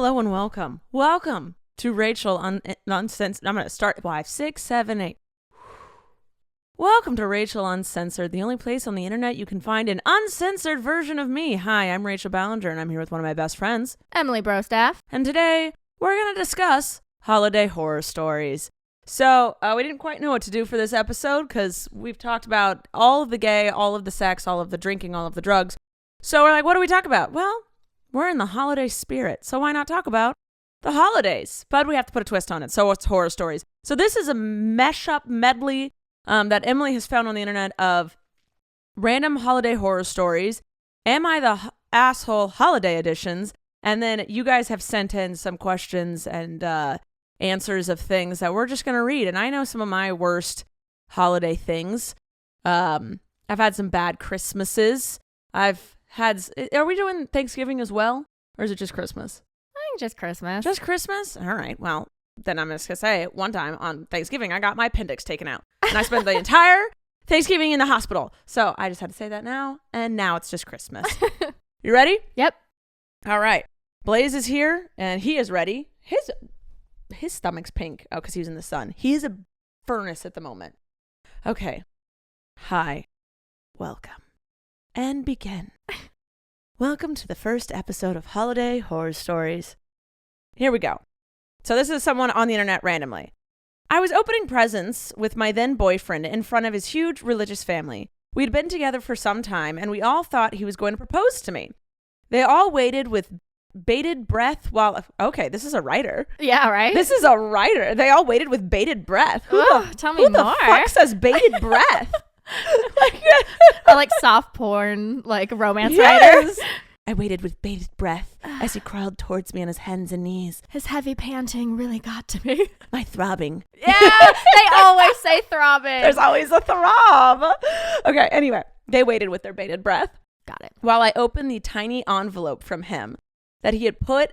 Hello and welcome. Welcome to Rachel Uncensored. I'm going to start 5, 6, 7, 8. Welcome to Rachel Uncensored, the only place on the internet you can find an uncensored version of me. Hi, I'm Rachel Ballinger, and I'm here with one of my best friends, Emily Brostaff. And today, we're going to discuss holiday horror stories. So, we didn't quite know what to do for this episode, because we've talked about all of the gay, all of the sex, all of the drinking, all of the drugs. So we're like, what do we talk about? Well, we're in the holiday spirit, so why not talk about the holidays? But we have to put a twist on it, so it's horror stories. So this is a mesh-up medley that Emily has found on the internet of random holiday horror stories, Am I the Asshole holiday editions, and then you guys have sent in some questions and answers of things that we're just going to read. And I know some of my worst holiday things. I've had some bad Christmases. Are we doing Thanksgiving as well? Or is it just Christmas? I think just Christmas. Just Christmas? All right. Well, then I'm just going to say one time on Thanksgiving, I got my appendix taken out. And I spent the entire Thanksgiving in the hospital. So I just had to say that now. And now it's just Christmas. You ready? Yep. All right. Blaze is here and he is ready. His stomach's pink. Oh, because he was in the sun. He is a furnace at the moment. Okay. Hi. Welcome. And begin. Welcome to the first episode of Holiday Horror Stories. Here we go. So this is someone on the internet randomly. I was opening presents with my then boyfriend in front of his huge religious family. We'd been together for some time, and we all thought he was going to propose to me. They all waited with bated breath while... Okay, this is a writer. Yeah, right? This is a writer. They all waited with bated breath. Tell me more. Who the fuck says bated breath? Or like soft porn, like romance Yes. writers. I waited with bated breath as he crawled towards me on his hands and knees. His heavy panting really got to me. My throbbing. Yeah, they always say throbbing. There's always a throb. Okay, anyway, they waited with their bated breath. Got it. While I opened the tiny envelope from him that he had put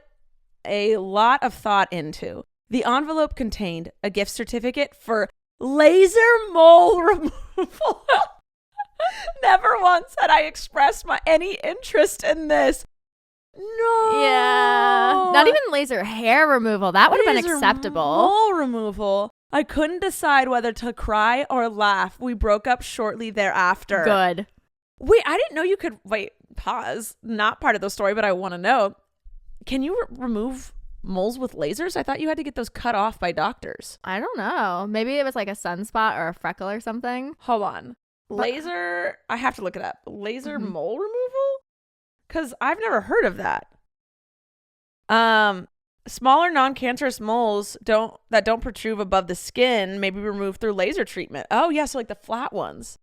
a lot of thought into. The envelope contained a gift certificate for laser mole removal. Never once had I expressed any interest in this. No. Yeah. Not even laser hair removal. That would have been acceptable. Mole removal. I couldn't decide whether to cry or laugh. We broke up shortly thereafter. Good. Wait, I didn't know you could... Wait, pause. Not part of the story, but I want to know. Can you remove moles with lasers? I thought you had to get those cut off by doctors. I don't know. Maybe it was like a sunspot or a freckle or something. Hold on. Laser... I have to look it up. Laser mole removal? Because I've never heard of that. Smaller non-cancerous moles that don't protrude above the skin may be removed through laser treatment. Oh, yeah, so like the flat ones.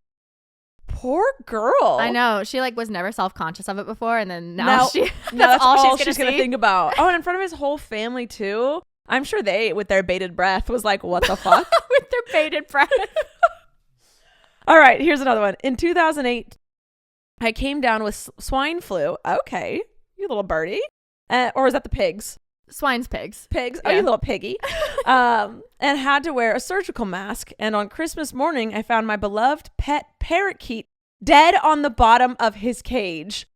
Poor girl. I know. She like was never self-conscious of it before, and then now that's all she's gonna think about. Oh, and in front of his whole family too. I'm sure they, with their bated breath, was like, what the fuck? With their bated breath. All right, here's another one. In 2008, I came down with swine flu. Okay, you little birdie. Or is that the pigs? Swine's pigs. Pigs. Yeah. Oh, you little piggy. And had to wear a surgical mask. And on Christmas morning, I found my beloved pet parakeet dead on the bottom of his cage.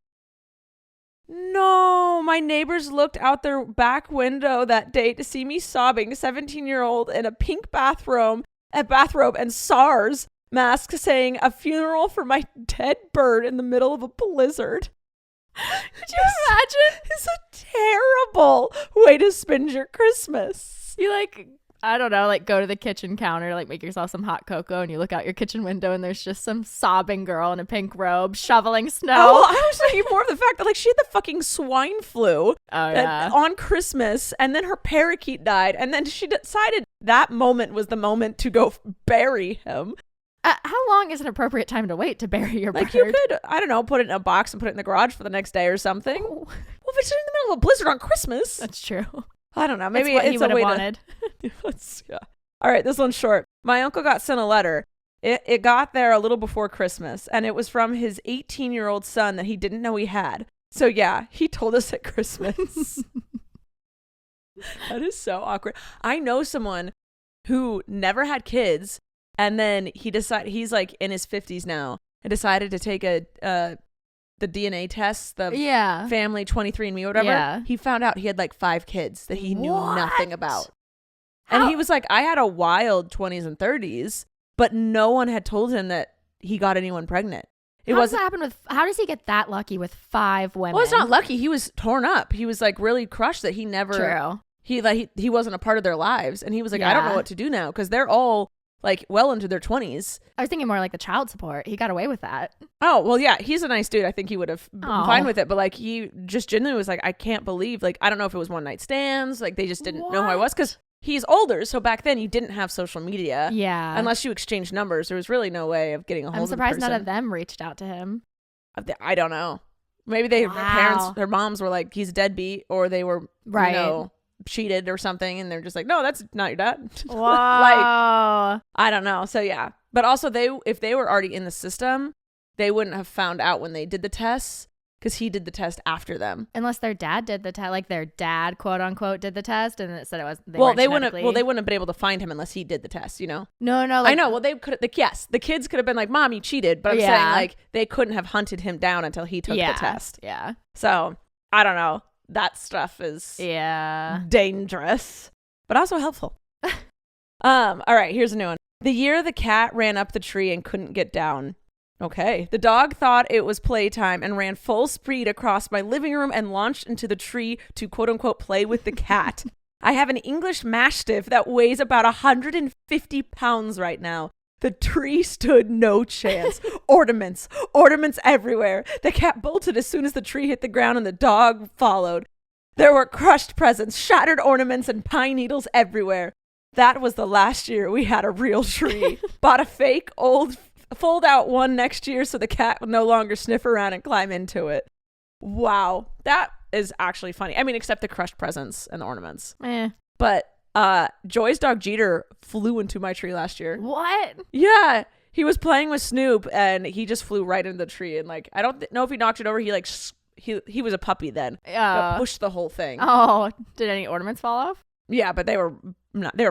No, my neighbors looked out their back window that day to see me sobbing, 17-year-old in a pink bathrobe and SARS mask saying a funeral for my dead bird in the middle of a blizzard. Could you imagine? It's a terrible way to spend your Christmas. You I don't know, go to the kitchen counter, make yourself some hot cocoa, and you look out your kitchen window and there's just some sobbing girl in a pink robe shoveling snow. Oh, I was thinking more of the fact that she had the fucking swine flu on Christmas, and then her parakeet died, and then she decided that moment was the moment to go bury him. How long is an appropriate time to wait to bury your bird? You could, I don't know, put it in a box and put it in the garage for the next day or something. Oh. Well, if it's in the middle of a blizzard on Christmas. That's true. I don't know. Maybe That's what it's he would a way have wanted. Yeah. All right, this one's short. My uncle got sent a letter. It got there a little before Christmas, and it was from his 18-year-old son that he didn't know he had. So yeah, he told us at Christmas. That is so awkward. I know someone who never had kids, and then he's in his 50s now, and decided to take a the DNA tests, the Yeah. family 23andMe or whatever, Yeah. he found out he had like 5 kids that he knew nothing about. How- And he was like, I had a wild 20s and 30s, but no one had told him that he got anyone pregnant. How does he get that lucky with 5 women? Well, it's not lucky. He was torn up. He was like really crushed that he never. True. He wasn't a part of their lives, and he was like, I don't know Yeah. what to do now because they're all like well into their 20s. I was thinking more like the child support. He got away with that. Oh well, yeah, he's a nice dude. I think he would have been Aw. fine with it, but like he just genuinely was like, I can't believe. Like I don't know if it was one night stands. Like they just didn't know who I was because he's older. So back then you didn't have social media. Yeah. Unless you exchanged numbers, there was really no way of getting a hold I'm of the surprised none person. of them reached out to him. I don't know. Maybe their parents, their moms were like, he's a deadbeat, or they were, Right. cheated or something, and they're just like, no, that's not your dad. Whoa. Like, I don't know. So yeah, but also if they were already in the system, they wouldn't have found out when they did the tests because he did the test after them. Unless their dad did the test, like their dad, quote unquote, did the test, and it said it was. They wouldn't have been able to find him unless he did the test. You know. No. I know. Well, they could. Yes, the kids could have been like, "Mom, you cheated," but I'm saying Yeah. like they couldn't have hunted him down until he took the test. Yeah. So I don't know. That stuff is Yeah. dangerous, but also helpful. All right, here's a new one. The year the cat ran up the tree and couldn't get down. Okay. The dog thought it was playtime and ran full speed across my living room and launched into the tree to quote unquote play with the cat. I have an English Mastiff that weighs about 150 pounds right now. The tree stood no chance. Ornaments everywhere. The cat bolted as soon as the tree hit the ground and the dog followed. There were crushed presents, shattered ornaments, and pine needles everywhere. That was the last year we had a real tree. Bought a fake old fold out one next year so the cat would no longer sniff around and climb into it. Wow. That is actually funny. I mean, except the crushed presents and the ornaments. But Joy's dog Jeter flew into my tree last year. What? Yeah. He was playing with Snoop and he just flew right into the tree. And like, I don't know if he knocked it over. He like, he was a puppy then. Pushed the whole thing. Oh, did any ornaments fall off? Yeah, but they were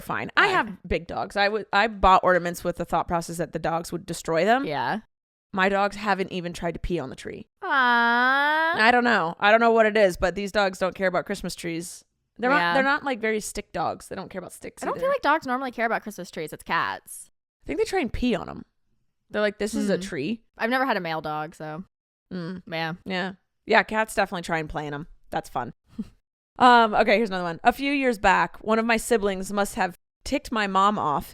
fine. I have big dogs. I bought ornaments with the thought process that the dogs would destroy them. Yeah. My dogs haven't even tried to pee on the tree. Aww. I don't know what it is, but these dogs don't care about Christmas trees. They're not like very stick dogs. They don't care about sticks. I don't feel like dogs normally care about Christmas trees. It's cats. I think they try and pee on them. They're like, this is a tree. I've never had a male dog, so yeah. Cats definitely try and play in them. That's fun. Okay, here's another one. A few years back, one of my siblings must have ticked my mom off.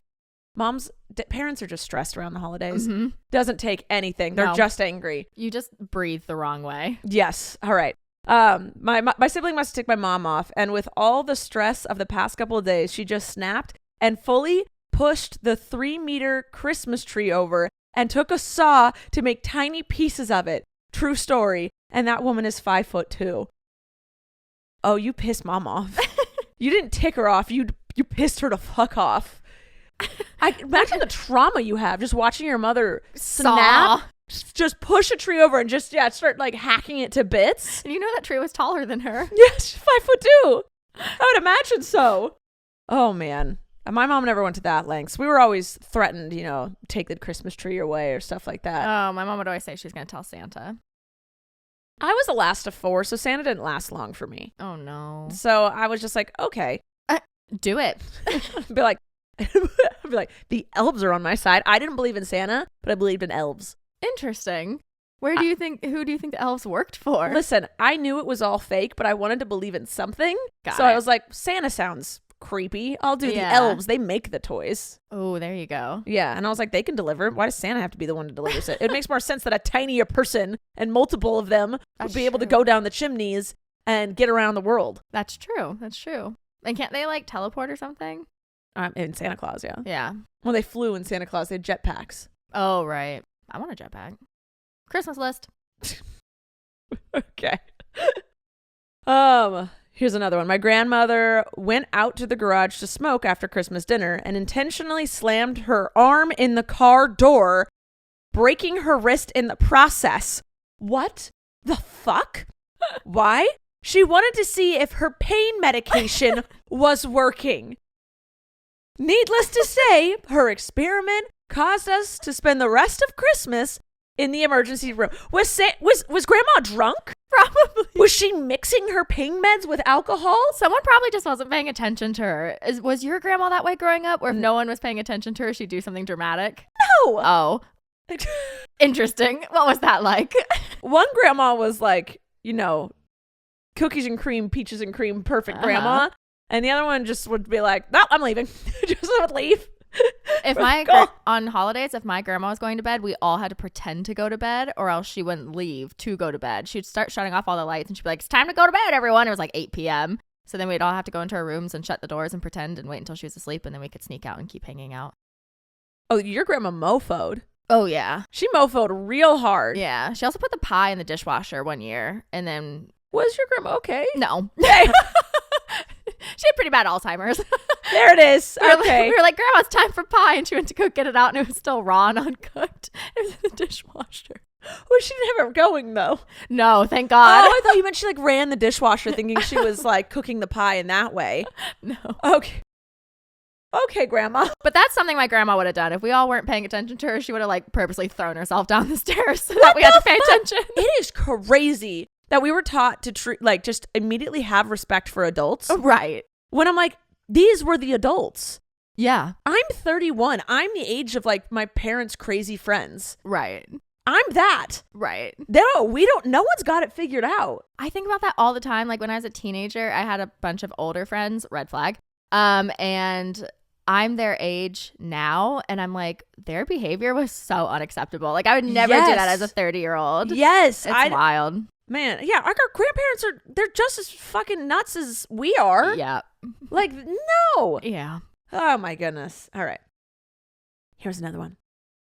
Parents are just stressed around the holidays. Mm-hmm. Doesn't take anything. They're just angry. You just breathe the wrong way. Yes. All right. My sibling must have ticked my mom off, and with all the stress of the past couple of days, she just snapped and fully pushed the 3-meter Christmas tree over and took a saw to make tiny pieces of it. True story. And that woman is 5'2". Oh, you pissed mom off. You didn't tick her off. You pissed her to fuck off. Imagine the trauma you have just watching your mother snap, just push a tree over and just start like hacking it to bits. And you know that tree was taller than her. Yeah, she's 5'2". I would imagine so. Oh man, my mom never went to that lengths. We were always threatened, take the Christmas tree away or stuff like that. Oh, my mom would always say she was going to tell Santa. I was the last of 4, so Santa didn't last long for me. Oh no. So I was just like, okay, do it. be like, the elves are on my side. I didn't believe in Santa, but I believed in elves. Interesting. Who do you think the elves worked for? Listen, I knew it was all fake, but I wanted to believe in something. Got so it. I was like, Santa sounds creepy. I'll do the elves. They make the toys. Oh, there you go. Yeah. And I was like, they can deliver. Why does Santa have to be the one to deliver it? It makes more sense that a tinier person and multiple of them would be able to go down the chimneys and get around the world. That's true. And can't they like teleport or something? In Santa Claus, yeah. Yeah. Well, they flew in Santa Claus. They had jetpacks. Oh, right. I want a jetpack. Christmas list. Okay. Here's another one. My grandmother went out to the garage to smoke after Christmas dinner and intentionally slammed her arm in the car door, breaking her wrist in the process. What the fuck? Why? She wanted to see if her pain medication was working. Needless to say, her experiment caused us to spend the rest of Christmas in the emergency room. Was grandma drunk? Probably. Was she mixing her pain meds with alcohol? Someone probably just wasn't paying attention to her. Was your grandma that way growing up? Or if no one was paying attention to her, she'd do something dramatic? No. Oh. Interesting. What was that like? One grandma was like, cookies and cream, peaches and cream, perfect grandma. And the other one just would be like, no, I'm leaving. Just would leave. On holidays, if my grandma was going to bed, we all had to pretend to go to bed, or else she wouldn't leave to go to bed. She'd start shutting off all the lights and she'd be like, it's time to go to bed, everyone. It was like 8 p.m. So then we'd all have to go into our rooms and shut the doors and pretend and wait until she was asleep, and then we could sneak out and keep hanging out. Oh, your grandma mofoed. Oh, yeah. She mofoed real hard. Yeah. She also put the pie in the dishwasher one year, and then... Was your grandma okay? No. Hey. She had pretty bad Alzheimer's. There it is. Okay. We were like, Grandma, it's time for pie. And she went to go get it out, and it was still raw and uncooked. It was in the dishwasher. Well, she didn't have it going, though. No, thank God. Oh, I thought you meant she like ran the dishwasher thinking she was like cooking the pie in that way. No. Okay, Grandma. But that's something my grandma would have done. If we all weren't paying attention to her, she would have like purposely thrown herself down the stairs so that we had to pay attention. It is crazy that we were taught to just immediately have respect for adults. Right. When I'm like, these were the adults. Yeah. I'm 31. I'm the age of like my parents' crazy friends. Right. I'm that. Right. No one's got it figured out. I think about that all the time. Like when I was a teenager, I had a bunch of older friends, red flag. And I'm their age now, and I'm like, their behavior was so unacceptable. Like I would never do that as a 30-year-old. Yes. It's wild. Man, yeah, our grandparents they're just as fucking nuts as we are. Yeah. Like, no. Yeah. Oh my goodness. All right. Here's another one.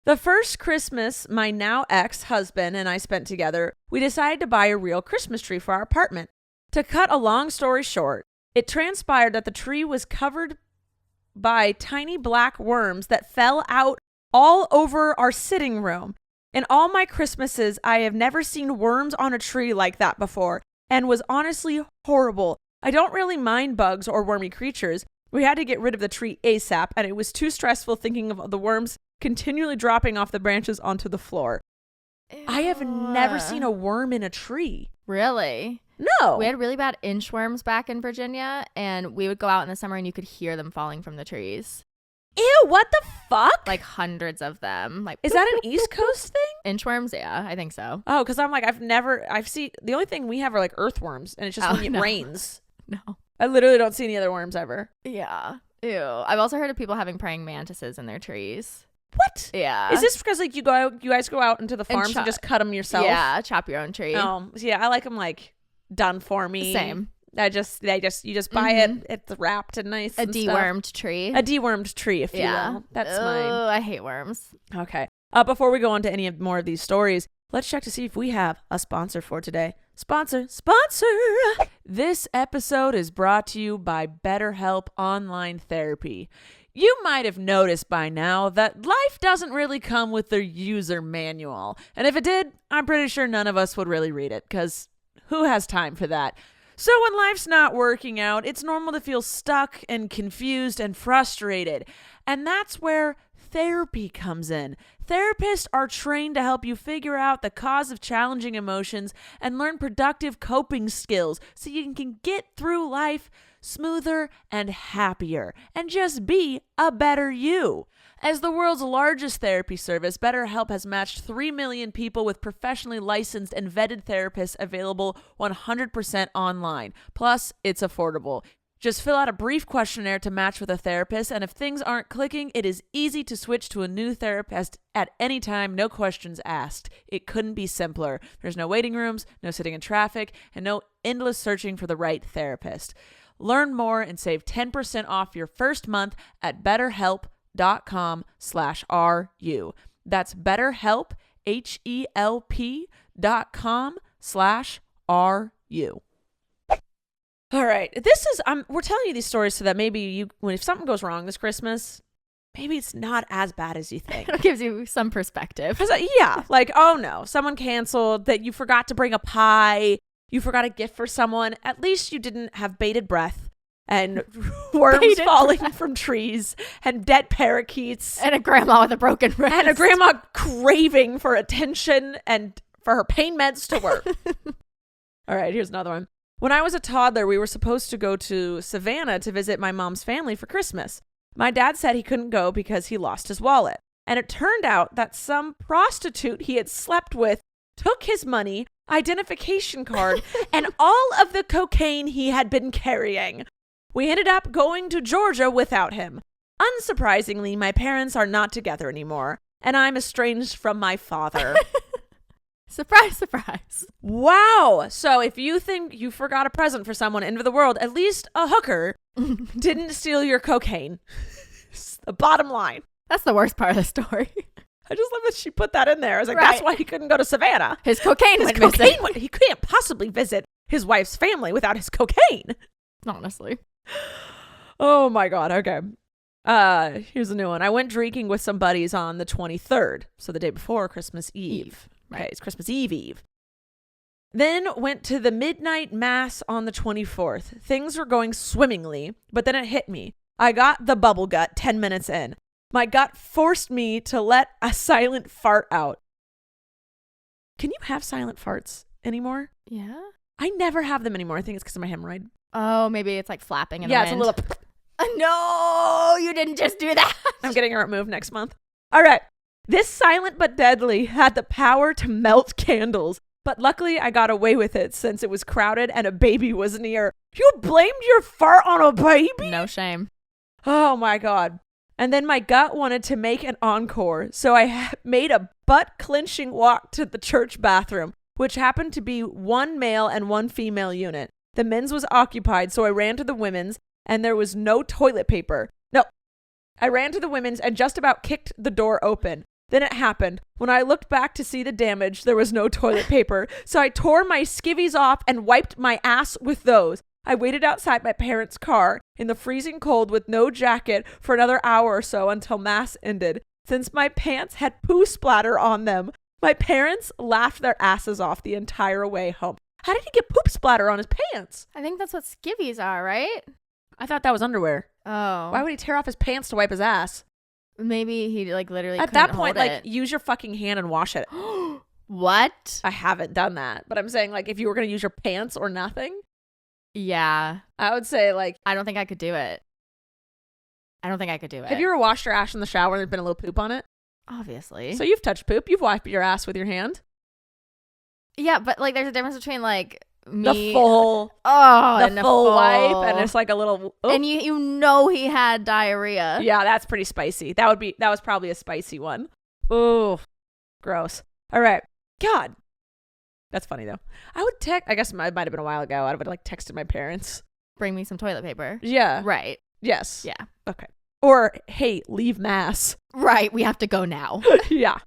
The first Christmas my now ex-husband and I spent together, we decided to buy a real Christmas tree for our apartment. To cut a long story short, it transpired that the tree was covered by tiny black worms that fell out all over our sitting room. In all my Christmases, I have never seen worms on a tree like that before, and was honestly horrible. I don't really mind bugs or wormy creatures. We had to get rid of the tree ASAP, and it was too stressful thinking of the worms continually dropping off the branches onto the floor. Ew. I have never seen a worm in a tree. Really? No. We had really bad inchworms back in Virginia, and we would go out in the summer and you could hear them falling from the trees. Ew, what the fuck? Like hundreds of them. Like, is that an East Coast thing? Inchworms? Yeah, I think so. Oh, because I'm like, I've seen, the only thing we have are like earthworms, and it's just when it rains. No. I literally don't see any other worms ever. Yeah. Ew. I've also heard of people having praying mantises in their trees. What? Yeah. Is this because like you guys go out into the farms and just cut them yourself? Yeah, chop your own tree. Yeah, I like them like done for me. Same. You just buy it. It's wrapped and nice. A dewormed tree. A dewormed tree, if you will. That's mine. Oh, I hate worms. Okay. Before we go on to any more of these stories, let's check to see if we have a sponsor for today. Sponsor. This episode is brought to you by BetterHelp Online Therapy. You might have noticed by now that life doesn't really come with their user manual. And if it did, I'm pretty sure none of us would really read it, because who has time for that? So when life's not working out, it's normal to feel stuck and confused and frustrated. And that's where therapy comes in. Therapists are trained to help you figure out the cause of challenging emotions and learn productive coping skills so you can get through life smoother and happier and just be a better you. As the world's largest therapy service, BetterHelp has matched 3 million people with professionally licensed and vetted therapists available 100% online. Plus, it's affordable. Just fill out a brief questionnaire to match with a therapist, and if things aren't clicking, it is easy to switch to a new therapist at any time, no questions asked. It couldn't be simpler. There's no waiting rooms, no sitting in traffic, and no endless searching for the right therapist. Learn more and save 10% off your first month at BetterHelp.com/RU. That's BetterHelp, HELP.com/RU. All right. We're telling you these stories so that maybe if something goes wrong this Christmas, maybe it's not as bad as you think. It gives you some perspective. Yeah. Like, oh no, someone canceled, that you forgot to bring a pie. You forgot a gift for someone. At least you didn't have bated breath. and worms falling from trees and dead parakeets And a grandma with a broken wrist. and a grandma craving for attention and for her pain meds to work. All right, here's another one. When I was a toddler, we were supposed to go to Savannah to visit my mom's family for Christmas. My dad said he couldn't go because he lost his wallet. And it turned out that some prostitute he had slept with took his money, identification card, and all of the cocaine he had been carrying. We ended up going to Georgia without him. Unsurprisingly, my parents are not together anymore, and I'm estranged from my father. Surprise, surprise. Wow. So if you think you forgot a present for someone into the world, at least a hooker didn't steal your cocaine. It's the bottom line. That's the worst part of the story. I just love that she put that in there. I was like, Right. that's why he couldn't go to Savannah. His cocaine went Cocaine missing. he can't possibly visit his wife's family without his cocaine. Honestly. Oh my God. Okay. Here's a new one. I went drinking with some buddies on the 23rd. So the day before Christmas Eve. Right. Okay. It's Christmas Eve. Then went to the midnight mass on the 24th. Things were going swimmingly, but then it hit me. I got the bubble gut 10 minutes in. My gut forced me to let a silent fart out. Can you have silent farts anymore? Yeah. I never have them anymore. I think it's because of my hemorrhoid. Oh, maybe it's like flapping in Yeah, the it's wind. a little... No, you didn't just do that. I'm getting it removed next month. All right. This silent but deadly had the power to melt candles. But luckily, I got away with it since it was crowded and a baby was near. You blamed your fart on a baby? No shame. Oh my God. And then my gut wanted to make an encore, so I made a butt-clenching walk to the church bathroom, which happened to be one male and one female unit. The men's was occupied, so I ran to the women's, and there was no toilet paper. No, I ran to the women's and just about kicked the door open. Then it happened. When I looked back to see the damage, there was no toilet paper, so I tore my skivvies off and wiped my ass with those. I waited outside my parents' car in the freezing cold with no jacket for another hour or so until mass ended. Since my pants had poo splatter on them, my parents laughed their asses off the entire way home. How did he get poop splatter on his pants? I think that's what skivvies are, right? I thought that was underwear. Oh. Why would he tear off his pants to wipe his ass? Maybe he like literally At couldn't that point, hold like, it. use your fucking hand and wash it. What? I haven't done that, but I'm saying, like, if you were going to use your pants or nothing, Yeah. I would say, like, I don't think I could do it. have you ever washed your ass in the shower and there's been a little poop on it? Obviously. So you've touched poop. You've wiped your ass with your hand. Yeah, but like there's a difference between like me The full and a full wipe, and it's like a little. Oh. and you know he had diarrhea. Yeah, that's pretty spicy. That was probably a spicy one. Ooh, gross. All right, God, that's funny though. I would text. I guess it might have been a while ago. I would like texted my parents. Bring me some toilet paper. Yeah. Right. Yes. Yeah. Okay. Or hey, leave mass. Right. We have to go now. Yeah.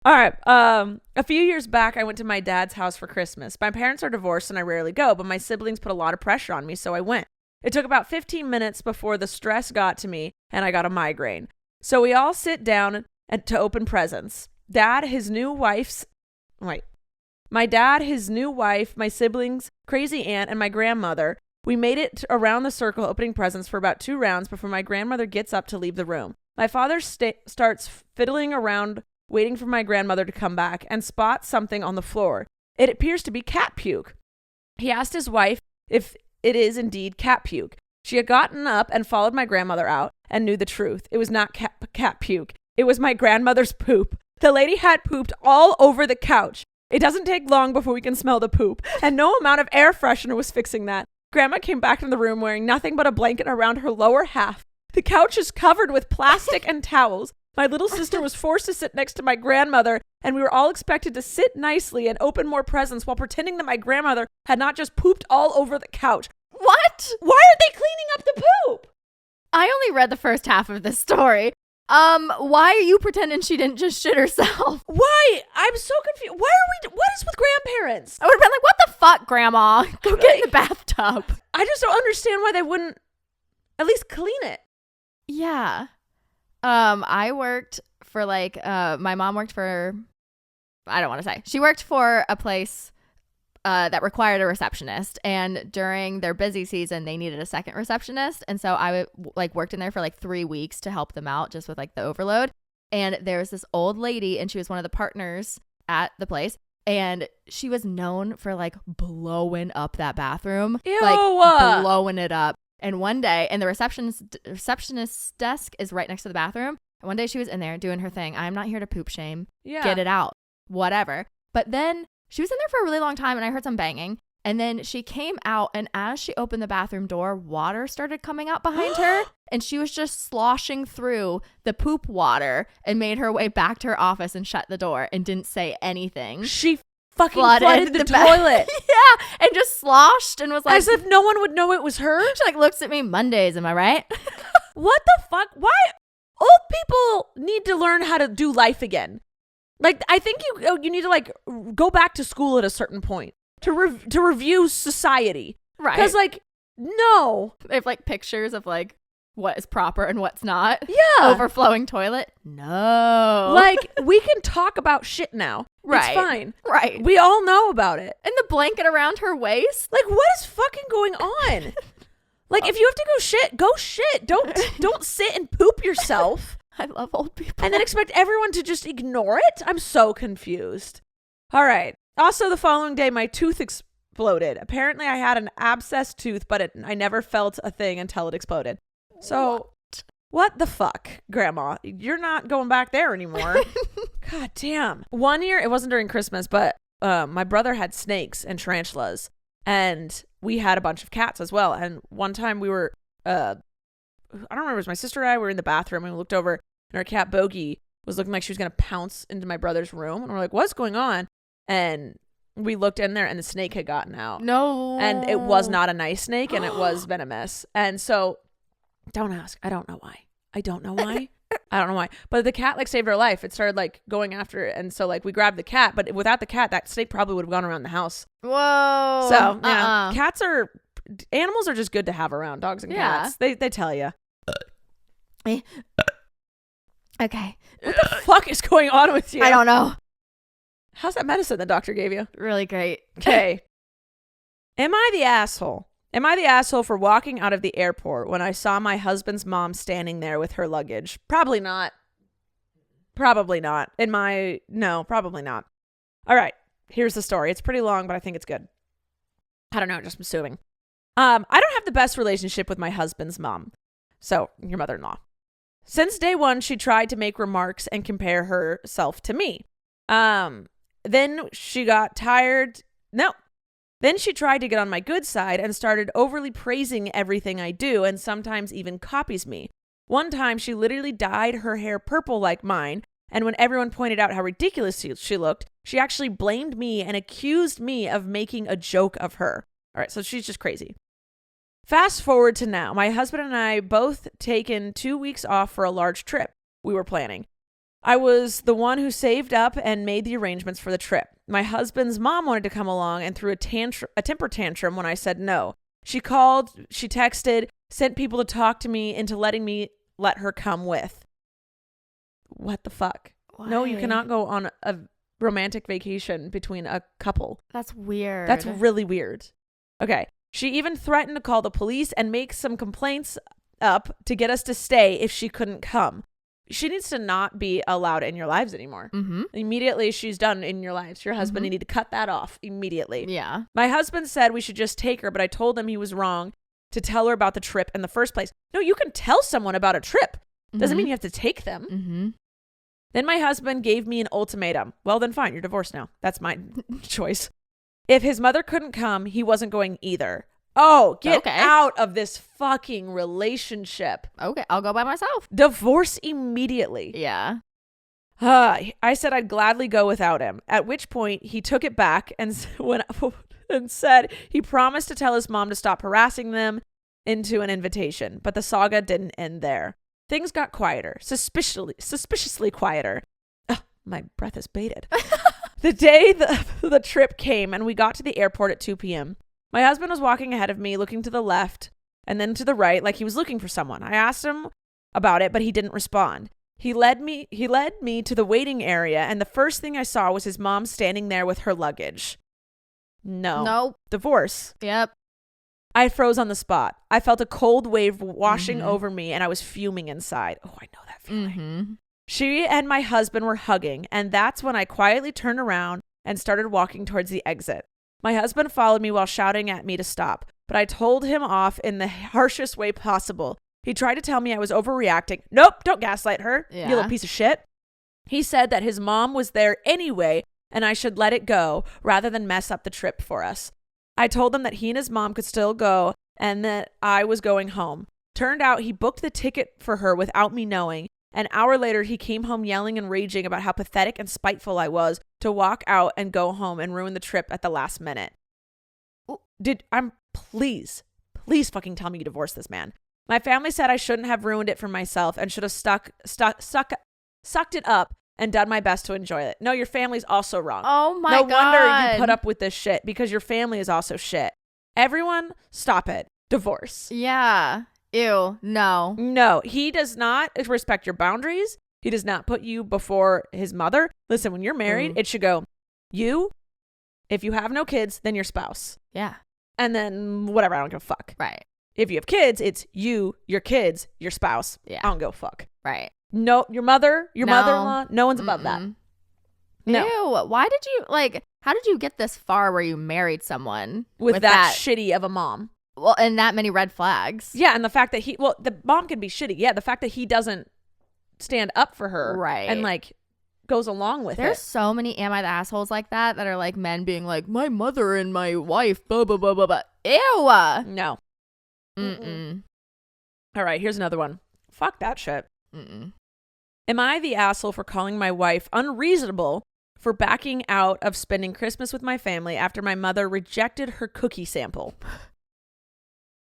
All right. A few years back, I went to my dad's house for Christmas. My parents are divorced and I rarely go, but my siblings put a lot of pressure on me, so I went. It took about 15 minutes before the stress got to me and I got a migraine. So we all sit down to open presents. My dad, his new wife, my siblings, crazy aunt, and my grandmother. We made it around the circle opening presents for about 2 rounds before my grandmother gets up to leave the room. My father starts fiddling around, waiting for my grandmother to come back, and spots something on the floor. It appears to be cat puke. He asked his wife if it is indeed cat puke. She had gotten up and followed my grandmother out and knew the truth. It was not cat puke. It was my grandmother's poop. The lady had pooped all over the couch. It doesn't take long before we can smell the poop, and no amount of air freshener was fixing that. Grandma came back into the room wearing nothing but a blanket around her lower half. The couch is covered with plastic and towels. My little sister was forced to sit next to my grandmother, and we were all expected to sit nicely and open more presents while pretending that my grandmother had not just pooped all over the couch. What? Why are they cleaning up the poop? I only read the first half of this story. Why are you pretending she didn't just shit herself? Why? I'm so confused. What is with grandparents? I would have been like, what the fuck, Grandma? Go get in the bathtub. I just don't understand why they wouldn't at least clean it. Yeah. I worked for my mom worked for, I don't want to say. She worked for a place that required a receptionist, and during their busy season they needed a second receptionist, and so I worked in there for like 3 weeks to help them out just with like the overload. And there was this old lady, and she was one of the partners at the place, and she was known for like blowing up that bathroom. Ew. Like blowing it up. And one day, and the receptionist's desk is right next to the bathroom, and one day she was in there doing her thing. I'm not here to poop shame. Yeah. Get it out. Whatever. But then she was in there for a really long time, and I heard some banging. And then she came out, and as she opened the bathroom door, water started coming out behind her. And she was just sloshing through the poop water and made her way back to her office and shut the door and didn't say anything. She fucking flooded the toilet. Yeah. And just sloshed and was like, as if no one would know it was her. She like looks at me, Mondays, am I right? What the fuck? Why? Old people need to learn how to do life again. Like, I think you need to like go back to school at a certain point to review society. Right. Because like, no. They have like pictures of like what is proper and what's not. Yeah. Overflowing toilet. No. Like, we can talk about shit now. Right. It's fine. Right. We all know about it. And the blanket around her waist. Like, what is fucking going on? Like, if you have to go shit. Don't sit and poop yourself. I love old people. And then expect everyone to just ignore it? I'm so confused. All right. Also, the following day, my tooth exploded. Apparently, I had an abscessed tooth, but I never felt a thing until it exploded. So, what the fuck, Grandma? You're not going back there anymore. God damn. One year, it wasn't during Christmas, but my brother had snakes and tarantulas, and we had a bunch of cats as well. And one time we were, I don't remember, it was my sister and I were in the bathroom, and we looked over, and our cat Bogey was looking like she was going to pounce into my brother's room. And we're like, what's going on? And we looked in there, and the snake had gotten out. No. And it was not a nice snake, and it was venomous. And so, don't ask. I don't know why. I don't know why. But the cat like saved her life. It started like going after it. And so like we grabbed the cat, but without the cat, that snake probably would have gone around the house. Whoa. So yeah, animals are just good to have around. Dogs and cats. They tell you. Okay. What the fuck is going on with you? I don't know. How's that medicine the doctor gave you? Really great. Okay. Am I the asshole? Am I the asshole for walking out of the airport when I saw my husband's mom standing there with her luggage? Probably not. Probably not. No, probably not. All right. Here's the story. It's pretty long, but I think it's good. I don't know. Just assuming. I don't have the best relationship with my husband's mom. So, your mother-in-law. Since day one, she tried to make remarks and compare herself to me. Then she got tired. No. Then she tried to get on my good side and started overly praising everything I do, and sometimes even copies me. One time, she literally dyed her hair purple like mine, and when everyone pointed out how ridiculous she looked, she actually blamed me and accused me of making a joke of her. All right, so she's just crazy. Fast forward to now. My husband and I both taken 2 weeks off for a large trip we were planning. I was the one who saved up and made the arrangements for the trip. My husband's mom wanted to come along and threw a temper tantrum when I said no. She called, she texted, sent people to talk to me into letting me let her come with. What the fuck? Why? No, you cannot go on a romantic vacation between a couple. That's weird. That's really weird. Okay. She even threatened to call the police and make some complaints up to get us to stay if she couldn't come. She needs to not be allowed in your lives anymore. Mm-hmm. Immediately, she's done in your lives. Your husband, you need to cut that off immediately. Yeah. My husband said we should just take her, but I told him he was wrong to tell her about the trip in the first place. No, you can tell someone about a trip. Doesn't mean you have to take them. Mm-hmm. Then my husband gave me an ultimatum. Well, then fine. You're divorced now. That's my choice. If his mother couldn't come, he wasn't going either. Oh, get out of this fucking relationship. Okay, I'll go by myself. Divorce immediately. Yeah. I said I'd gladly go without him, at which point he took it back and said he promised to tell his mom to stop harassing them into an invitation. But the saga didn't end there. Things got quieter, suspiciously quieter. Ugh, my breath is bated. The day the trip came and we got to the airport at 2 p.m., my husband was walking ahead of me, looking to the left and then to the right like he was looking for someone. I asked him about it, but he didn't respond. He led me to the waiting area, and the first thing I saw was his mom standing there with her luggage. No. Nope. Divorce. Yep. I froze on the spot. I felt a cold wave washing over me, and I was fuming inside. Oh, I know that feeling. Mm-hmm. She and my husband were hugging, and that's when I quietly turned around and started walking towards the exit. My husband followed me while shouting at me to stop, but I told him off in the harshest way possible. He tried to tell me I was overreacting. Nope, don't gaslight her, you little piece of shit. He said that his mom was there anyway, and I should let it go rather than mess up the trip for us. I told him that he and his mom could still go and that I was going home. Turned out he booked the ticket for her without me knowing. An hour later, he came home yelling and raging about how pathetic and spiteful I was to walk out and go home and ruin the trip at the last minute. Please fucking tell me you divorced this man. My family said I shouldn't have ruined it for myself and should have sucked it up and done my best to enjoy it. No, your family's also wrong. Oh my God. No wonder you put up with this shit, because your family is also shit. Everyone, stop it. Divorce. Yeah. Ew. No. No, he does not respect your boundaries. He does not put you before his mother. Listen, when you're married, it should go, you, if you have no kids, then your spouse. Yeah. And then whatever, I don't give a fuck. Right. If you have kids, it's you, your kids, your spouse. Yeah. I don't give a fuck. Right. No, your mother, your mother-in-law, no one's above that. No. Ew. Why did you, how did you get this far where you married someone with that shitty of a mom? Well, and that many red flags. Yeah, and the fact that the mom can be shitty. Yeah, the fact that he doesn't stand up for her. Right. And goes along with it. There's so many am I the assholes like that are like men being like, my mother and my wife, blah, blah, blah, blah, blah. Ew. No. Mm-mm. All right, here's another one. Fuck that shit. Mm-mm. Am I the asshole for calling my wife unreasonable for backing out of spending Christmas with my family after my mother rejected her cookie sample?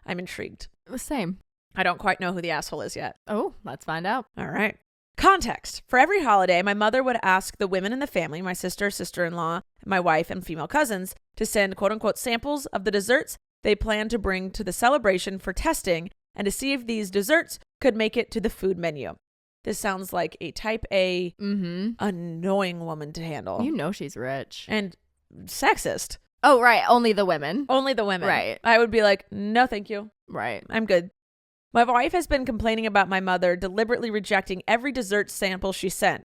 I'm intrigued. Same. I don't quite know who the asshole is yet. Oh, let's find out. All right. Context. For every holiday, my mother would ask the women in the family, my sister, sister-in-law, my wife, and female cousins, to send quote-unquote samples of the desserts they planned to bring to the celebration for testing and to see if these desserts could make it to the food menu. This sounds like a type A annoying woman to handle. You know she's rich. And sexist. Oh, right. Only the women. Only the women. Right. I would be like, no, thank you. Right. I'm good. My wife has been complaining about my mother deliberately rejecting every dessert sample she sent.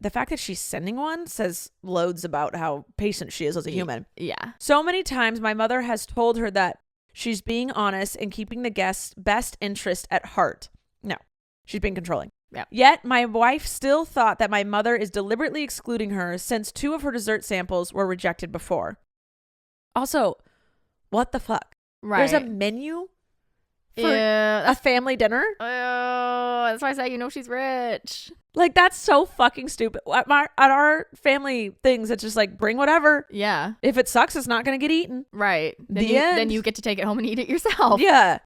The fact that she's sending one says loads about how patient she is as a human. Yeah. So many times my mother has told her that she's being honest and keeping the guest's best interest at heart. No, she's being controlling. Yeah. Yet my wife still thought that my mother is deliberately excluding her since 2 of her dessert samples were rejected before. Also, what the fuck? Right. There's a menu for a family dinner? Oh, that's why I say you know she's rich. That's so fucking stupid. At our family things, it's just bring whatever. Yeah. If it sucks, it's not going to get eaten. Right. Then then you get to take it home and eat it yourself. Yeah.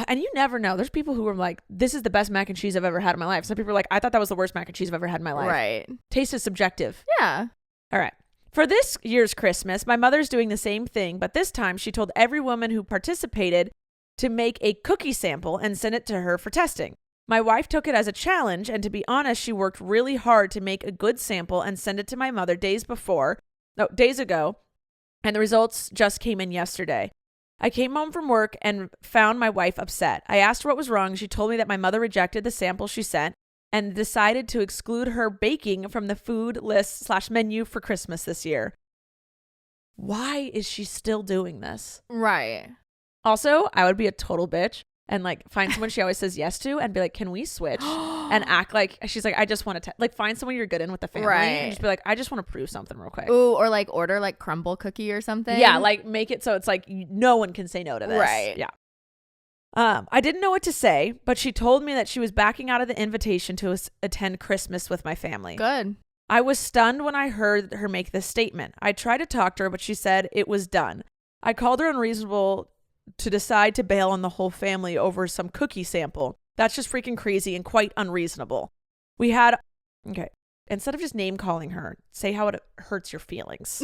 And you never know. There's people who are like, this is the best mac and cheese I've ever had in my life. Some people are like, I thought that was the worst mac and cheese I've ever had in my life. Right. Taste is subjective. Yeah. All right. For this year's Christmas, my mother's doing the same thing, but this time she told every woman who participated to make a cookie sample and send it to her for testing. My wife took it as a challenge, and to be honest, she worked really hard to make a good sample and send it to my mother days ago, and the results just came in yesterday. I came home from work and found my wife upset. I asked her what was wrong. She told me that my mother rejected the sample she sent and decided to exclude her baking from the food list/menu for Christmas this year. Why is she still doing this? Right. Also, I would be a total bitch and find someone she always says yes to and be like, can we switch? And act like she's like, I just want to find someone you're good in with the family. Right. And just be like, I just want to prove something real quick. Ooh, or order crumble cookie or something. Yeah, make it so it's no one can say no to this. Right. Yeah. I didn't know what to say, but she told me that she was backing out of the invitation to attend Christmas with my family. Good. I was stunned when I heard her make this statement. I tried to talk to her, but she said it was done. I called her unreasonable to decide to bail on the whole family over some cookie sample. That's just freaking crazy and quite unreasonable. Okay, instead of just name calling her, say how it hurts your feelings.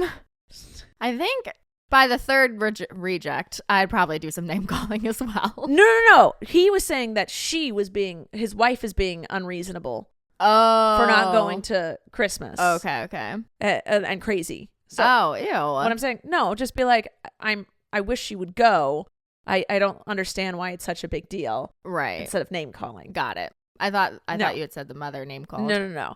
I think by the third reject, I'd probably do some name calling as well. No. He was saying that his wife is being unreasonable. Oh. For not going to Christmas. Okay. And crazy. So oh, ew. what I'm saying, no, just be like, I wish she would go. I don't understand why it's such a big deal. Right. Instead of name calling. Got it. I thought No. you had said the mother name called. No.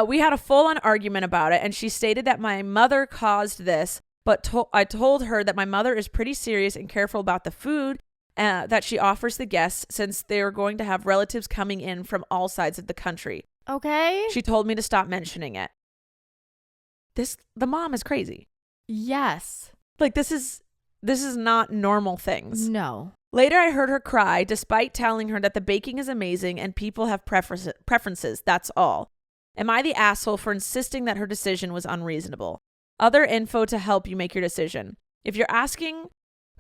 We had a full-on argument about it, and she stated that my mother caused this, but I told her that my mother is pretty serious and careful about the food that she offers the guests, since they are going to have relatives coming in from all sides of the country. Okay. She told me to stop mentioning it. The mom is crazy. Yes. Like, this is not normal things. No. Later, I heard her cry, despite telling her that the baking is amazing and people have preferences. That's all. Am I the asshole for insisting that her decision was unreasonable? Other info to help you make your decision. If you're asking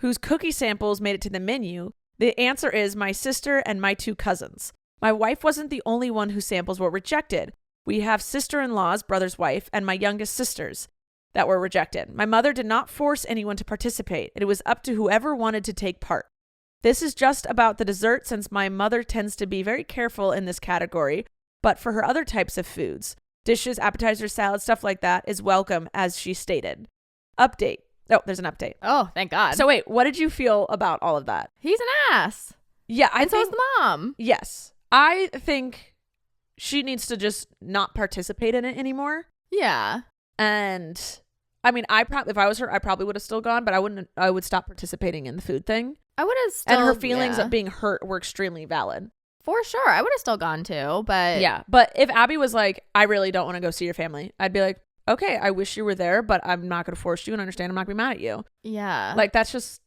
whose cookie samples made it to the menu, the answer is my sister and my 2 cousins. My wife wasn't the only one whose samples were rejected. We have sister-in-law's brother's wife and my youngest sisters that were rejected. My mother did not force anyone to participate. It was up to whoever wanted to take part. This is just about the dessert, since my mother tends to be very careful in this category, but for her other types of foods, dishes, appetizers, salads, stuff like that, is welcome, as she stated. Update. Oh, there's an update. Oh, thank God. So wait, what did you feel about all of that? He's an ass. Yeah, And so is the mom. Yes. I think she needs to just not participate in it anymore. Yeah. And I mean, if I was her, I probably would have still gone, but I would stop participating in the food thing. I would have still. And her feelings of being hurt were extremely valid. For sure. I would have still gone too, but. Yeah. But if Abby was like, I really don't want to go see your family, I'd be like, okay, I wish you were there, but I'm not going to force you, and understand I'm not going to be mad at you. Yeah. Like, that's just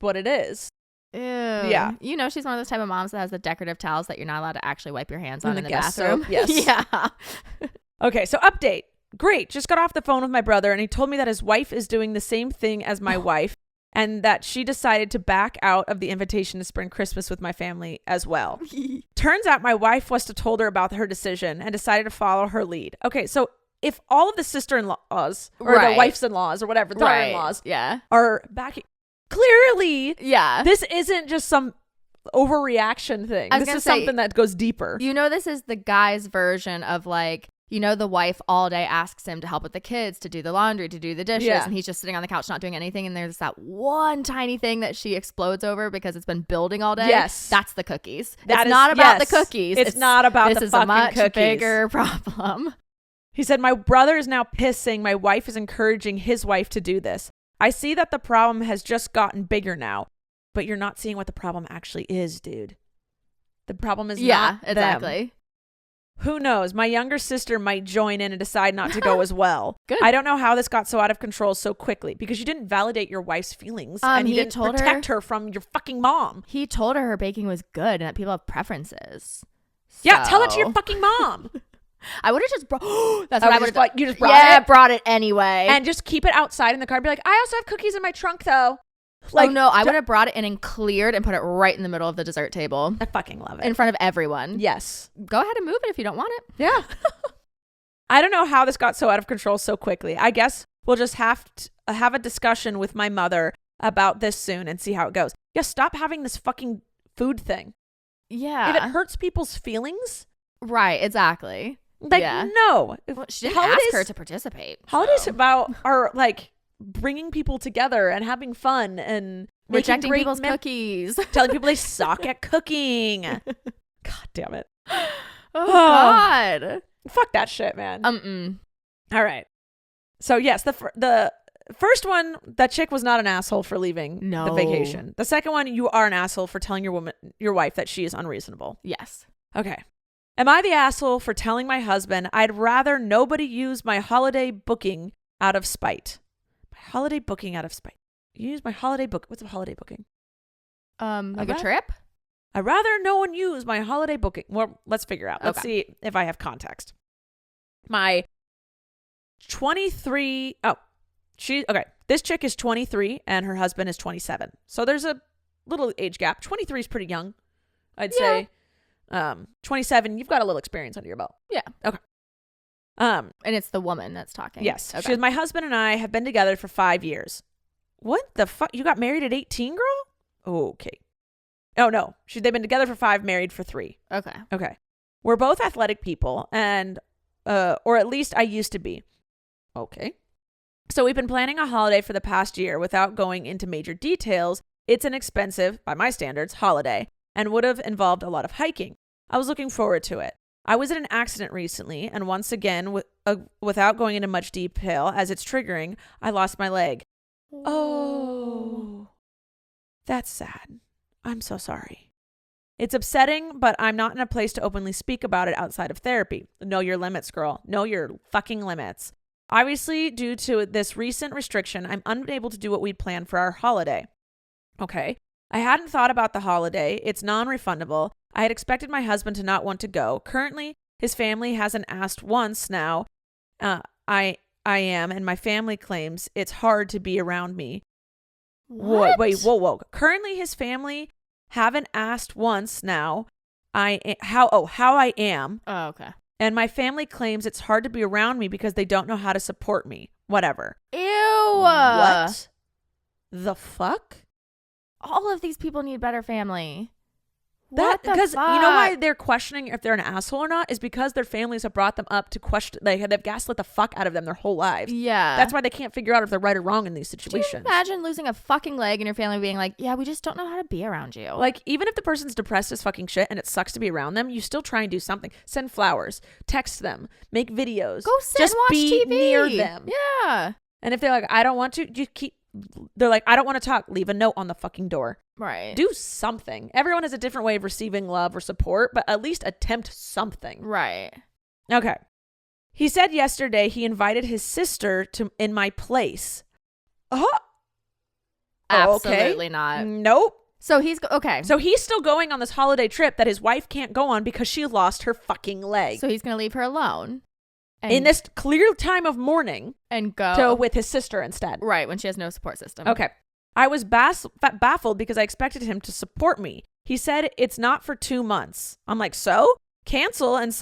what it is. Ew. Yeah. You know, she's one of those type of moms that has the decorative towels that you're not allowed to actually wipe your hands on in the guest bathroom. soap, yes. Yeah. Okay, so update. Great. Just got off the phone with my brother, and he told me that his wife is doing the same thing as my wife, and that she decided to back out of the invitation to spend Christmas with my family as well. Turns out my wife must have told her about her decision and decided to follow her lead. Okay, so if all of the sister-in-laws or the Right. wives-in-laws or whatever, daughter-in-laws Yeah. are backing, clearly Yeah. this isn't just some overreaction thing. I was This gonna is say, something that goes deeper. You know, this is the guy's version of like, you know, the wife all day asks him to help with the kids, to do the laundry, to do the dishes, Yeah. and he's just sitting on the couch not doing anything. And there's that one tiny thing that she explodes over because it's been building all day. Yes. That's the cookies. That It's is- not about yes. the cookies. It's not about this the is fucking a much cookies. bigger problem. He said, my brother is now pissed, saying my wife is encouraging his wife to do this. I see that the problem has just gotten bigger now, but you're not seeing what the problem actually is, dude. The problem is not them. exactly. Who knows? My younger sister might join in and decide not to go as well. Good. I don't know how this got so out of control so quickly, because you didn't validate your wife's feelings and you he didn't told protect her from your fucking mom. He told her baking was good and that people have preferences. Yeah, tell it to your So- fucking mom. I would have just brought. That's I what I would've would have just you just brought Yeah, it? brought it anyway. And just keep it outside in the car. Be like, I also have cookies in my trunk, though. oh no, I would have brought it in and cleared and put it right in the middle of the dessert table I fucking love it. in front of everyone. Yes. Go ahead and move it if you don't want it. Yeah. I don't know how this got so out of control so quickly. I guess we'll just have to have a discussion with my mother about this soon and see how it goes. Yeah, stop having this fucking food thing. Yeah. If it hurts people's feelings, Right, exactly. like, Yeah. no. Well, she didn't Holidays- ask her to participate. Holidays so. are like bringing people together and having fun and making Rejecting great people's cookies. telling people they suck at cooking. God damn it. Oh, God. Fuck that shit, man. Mm-mm. All right. So yes, the first one, that chick was not an asshole for leaving the No. vacation. The second one, you are an asshole for telling your wife that she is unreasonable. Yes. Okay. Am I the asshole for telling my husband I'd rather nobody use my holiday booking out of spite? My holiday booking out of spite. Use my holiday book. What's a holiday booking? Like a trip? I'd rather no one use my holiday booking. Well, let's figure out. Let's Okay. see if I have context. My 23. Oh, okay. This chick is 23 and her husband is 27. So there's a little age gap. 23 is pretty young, I'd say. 27, you've got a little experience under your belt. Yeah. Okay. And it's the woman that's talking. Yes. Okay. She says, my husband and I have been together for 5 years. What the fuck? You got married at 18, girl? Okay. Oh, no. They've been together for 5, married for 3. Okay. Okay. We're both athletic people, and or at least I used to be. Okay. So we've been planning a holiday for the past year without going into major details. It's an expensive, by my standards, holiday and would have involved a lot of hiking. I was looking forward to it. I was in an accident recently, and once again, without going into much detail, as it's triggering, I lost my leg. Oh, that's sad. I'm so sorry. It's upsetting, but I'm not in a place to openly speak about it outside of therapy. Know your limits, girl. Know your fucking limits. Obviously, due to this recent restriction, I'm unable to do what we'd planned for our holiday. Okay. I hadn't thought about the holiday. It's non-refundable. I had expected my husband to not want to go. Currently, his family hasn't asked once now. I am, and my family claims it's hard to be around me. What? Whoa. Currently, his family haven't asked once now. How I am. Oh, okay. And my family claims it's hard to be around me because they don't know how to support me. Whatever. Ew. What the fuck? All of these people need better family. That What the because fuck? you know why they're questioning if they're an asshole or not is because their families have brought them up to question. They've gaslit the fuck out of them their whole lives. Yeah. That's why they can't figure out if they're right or wrong in these Can you situations. imagine losing a fucking leg and your family being like, yeah, we just don't know how to be around you. Like, even if the person's depressed as fucking shit and it sucks to be around them, you still try and do something. Send flowers, text them, make videos. Go sit just and watch be TV. near them. Yeah. And if they're like, I don't want to, they're like, I don't want to talk. Leave a note on the fucking door. Right. Do something. Everyone has a different way of receiving love or support, but at least attempt something. Right. Okay. He said yesterday he invited his sister to in my place. Absolutely not. Nope. So he's okay. So he's still going on this holiday trip that his wife can't go on because she lost her fucking leg. So he's gonna leave her alone In this clear time of mourning and go with his sister instead. right when she has no support system. Okay. I was baffled because I expected him to support me. He said it's not for 2 months. I'm like, so cancel and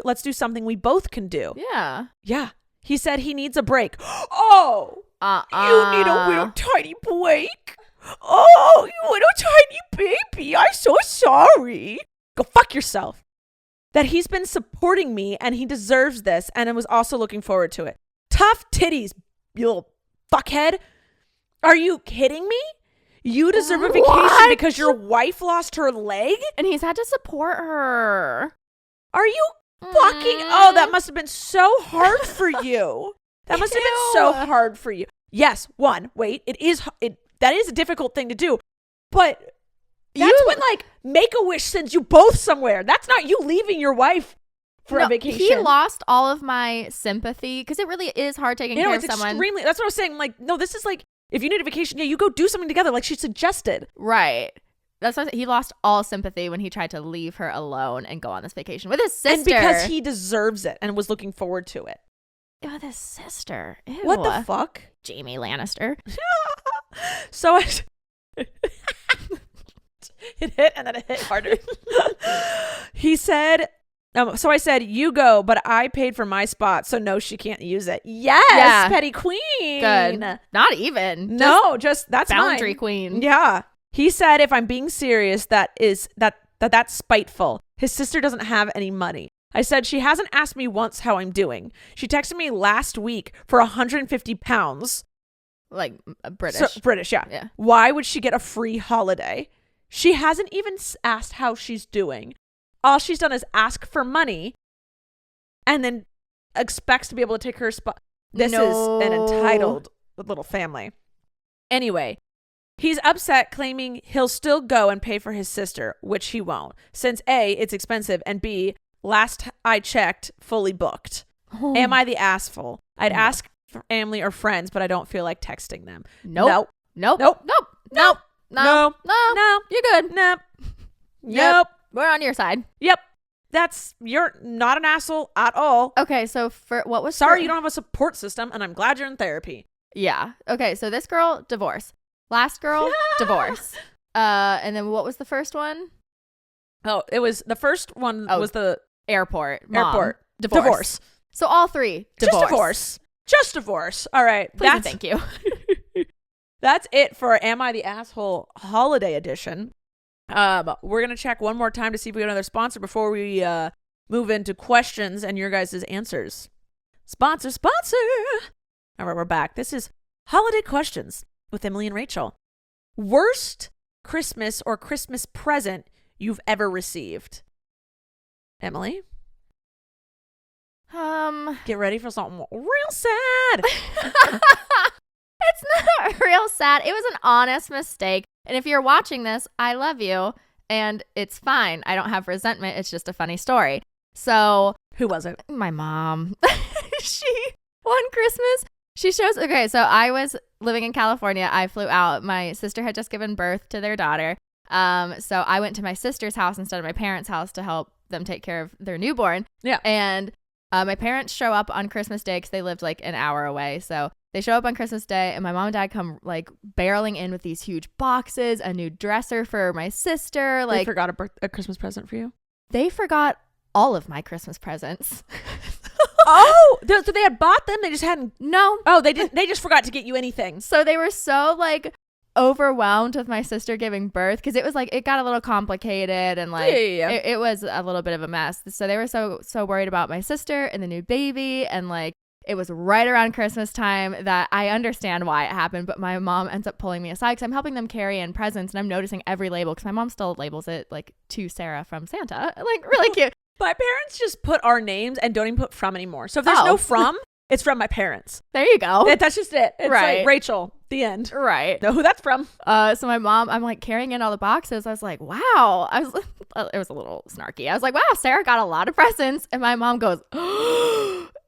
let's do something we both can do. Yeah. Yeah. He said he needs a break. Oh, you need a little tiny break. Oh, you little tiny baby. I'm so sorry. Go fuck yourself. That he's been supporting me and he deserves this and I was also looking forward to it. Tough titties, you little fuckhead. Are you kidding me? You deserve a vacation because your wife lost her leg? And he's had to support her. Are you fucking... Oh, that must have been so hard for you. That must have been so hard for you. Yes, that is a difficult thing to do. But that's when, like, Make-A-Wish sends you both somewhere. That's not you leaving your wife for a vacation. He lost all of my sympathy because it really is hard taking care of someone. Extremely... That's what I was saying. Like, no, this is like... If you need a vacation, yeah, you go do something together like she suggested. Right. That's why he lost all sympathy when he tried to leave her alone and go on this vacation with his sister. And because he deserves it and was looking forward to it. With his sister. Ew. What the fuck? Jamie Lannister. So it hit and then it hit harder. He said... so I said, you go, but I paid for my spot, so no, she can't use it. Yes, yeah. Petty queen. Good. Not even. No, just that's boundary mine. queen. Yeah. He said, if I'm being serious, that's spiteful. His sister doesn't have any money. I said, she hasn't asked me once how I'm doing. She texted me last week for 150 pounds. Like British. So, British, yeah. Yeah. Why would she get a free holiday? She hasn't even asked how she's doing. All she's done is ask for money and then expects to be able to take her spot. This is an entitled little family. Anyway, he's upset, claiming he'll still go and pay for his sister, which he won't, since A, it's expensive, and B, last I checked, fully booked. Oh. Am I the asshole? I'd ask for family or friends, but I don't feel like texting them. Nope. Nope. No. You're good. Nope. Yep. Nope. We're on your side. Yep. You're not an asshole at all. Okay, so what was... Sorry you don't have a support system, and I'm glad you're in therapy. Yeah. Okay, so this girl, divorce. Last girl, divorce. And then what was the first one? Oh, it was... The first one was the... Airport. Mom. Airport. Divorce. So all three, divorce. Just divorce. All right. Please and thank you. That's it for Am I the Asshole Holiday Edition. We're going to check one more time to see if we have another sponsor before we move into questions and your guys' answers. Sponsor. All right, we're back. This is Holiday Questions with Emily and Rachel. Worst Christmas or Christmas present you've ever received? Emily? Get ready for something real sad. It's not real sad. It was an honest mistake. And if you're watching this, I love you. And it's fine. I don't have resentment. It's just a funny story. So. Who was it? My mom. One Christmas, she shows. Okay, so I was living in California. I flew out. My sister had just given birth to their daughter. So I went to my sister's house instead of my parents' house to help them take care of their newborn. Yeah. And my parents show up on Christmas Day because they lived like an hour away. So they show up on Christmas Day, and my mom and dad come like barreling in with these huge boxes, a new dresser for my sister. Like, they forgot a Christmas present for you? They forgot all of my Christmas presents. Oh, so they had bought them. They just hadn't. No. Oh, they didn't. They just forgot to get you anything. So they were so like overwhelmed with my sister giving birth because it was like it got a little complicated and like It was a little bit of a mess. So they were so worried about my sister and the new baby, and like it was right around Christmas time that I understand why it happened. But my mom ends up pulling me aside because I'm helping them carry in presents, and I'm noticing every label because my mom still labels it like to Sarah from Santa, like really cute. My parents just put our names and don't even put from anymore. So if there's no from, it's from my parents. There you go. That's just it. It's right. Like Rachel, the end. Right. Know who that's from. So my mom, I'm like carrying in all the boxes. I was like, wow. It was a little snarky. I was like, wow, Sarah got a lot of presents. And my mom goes,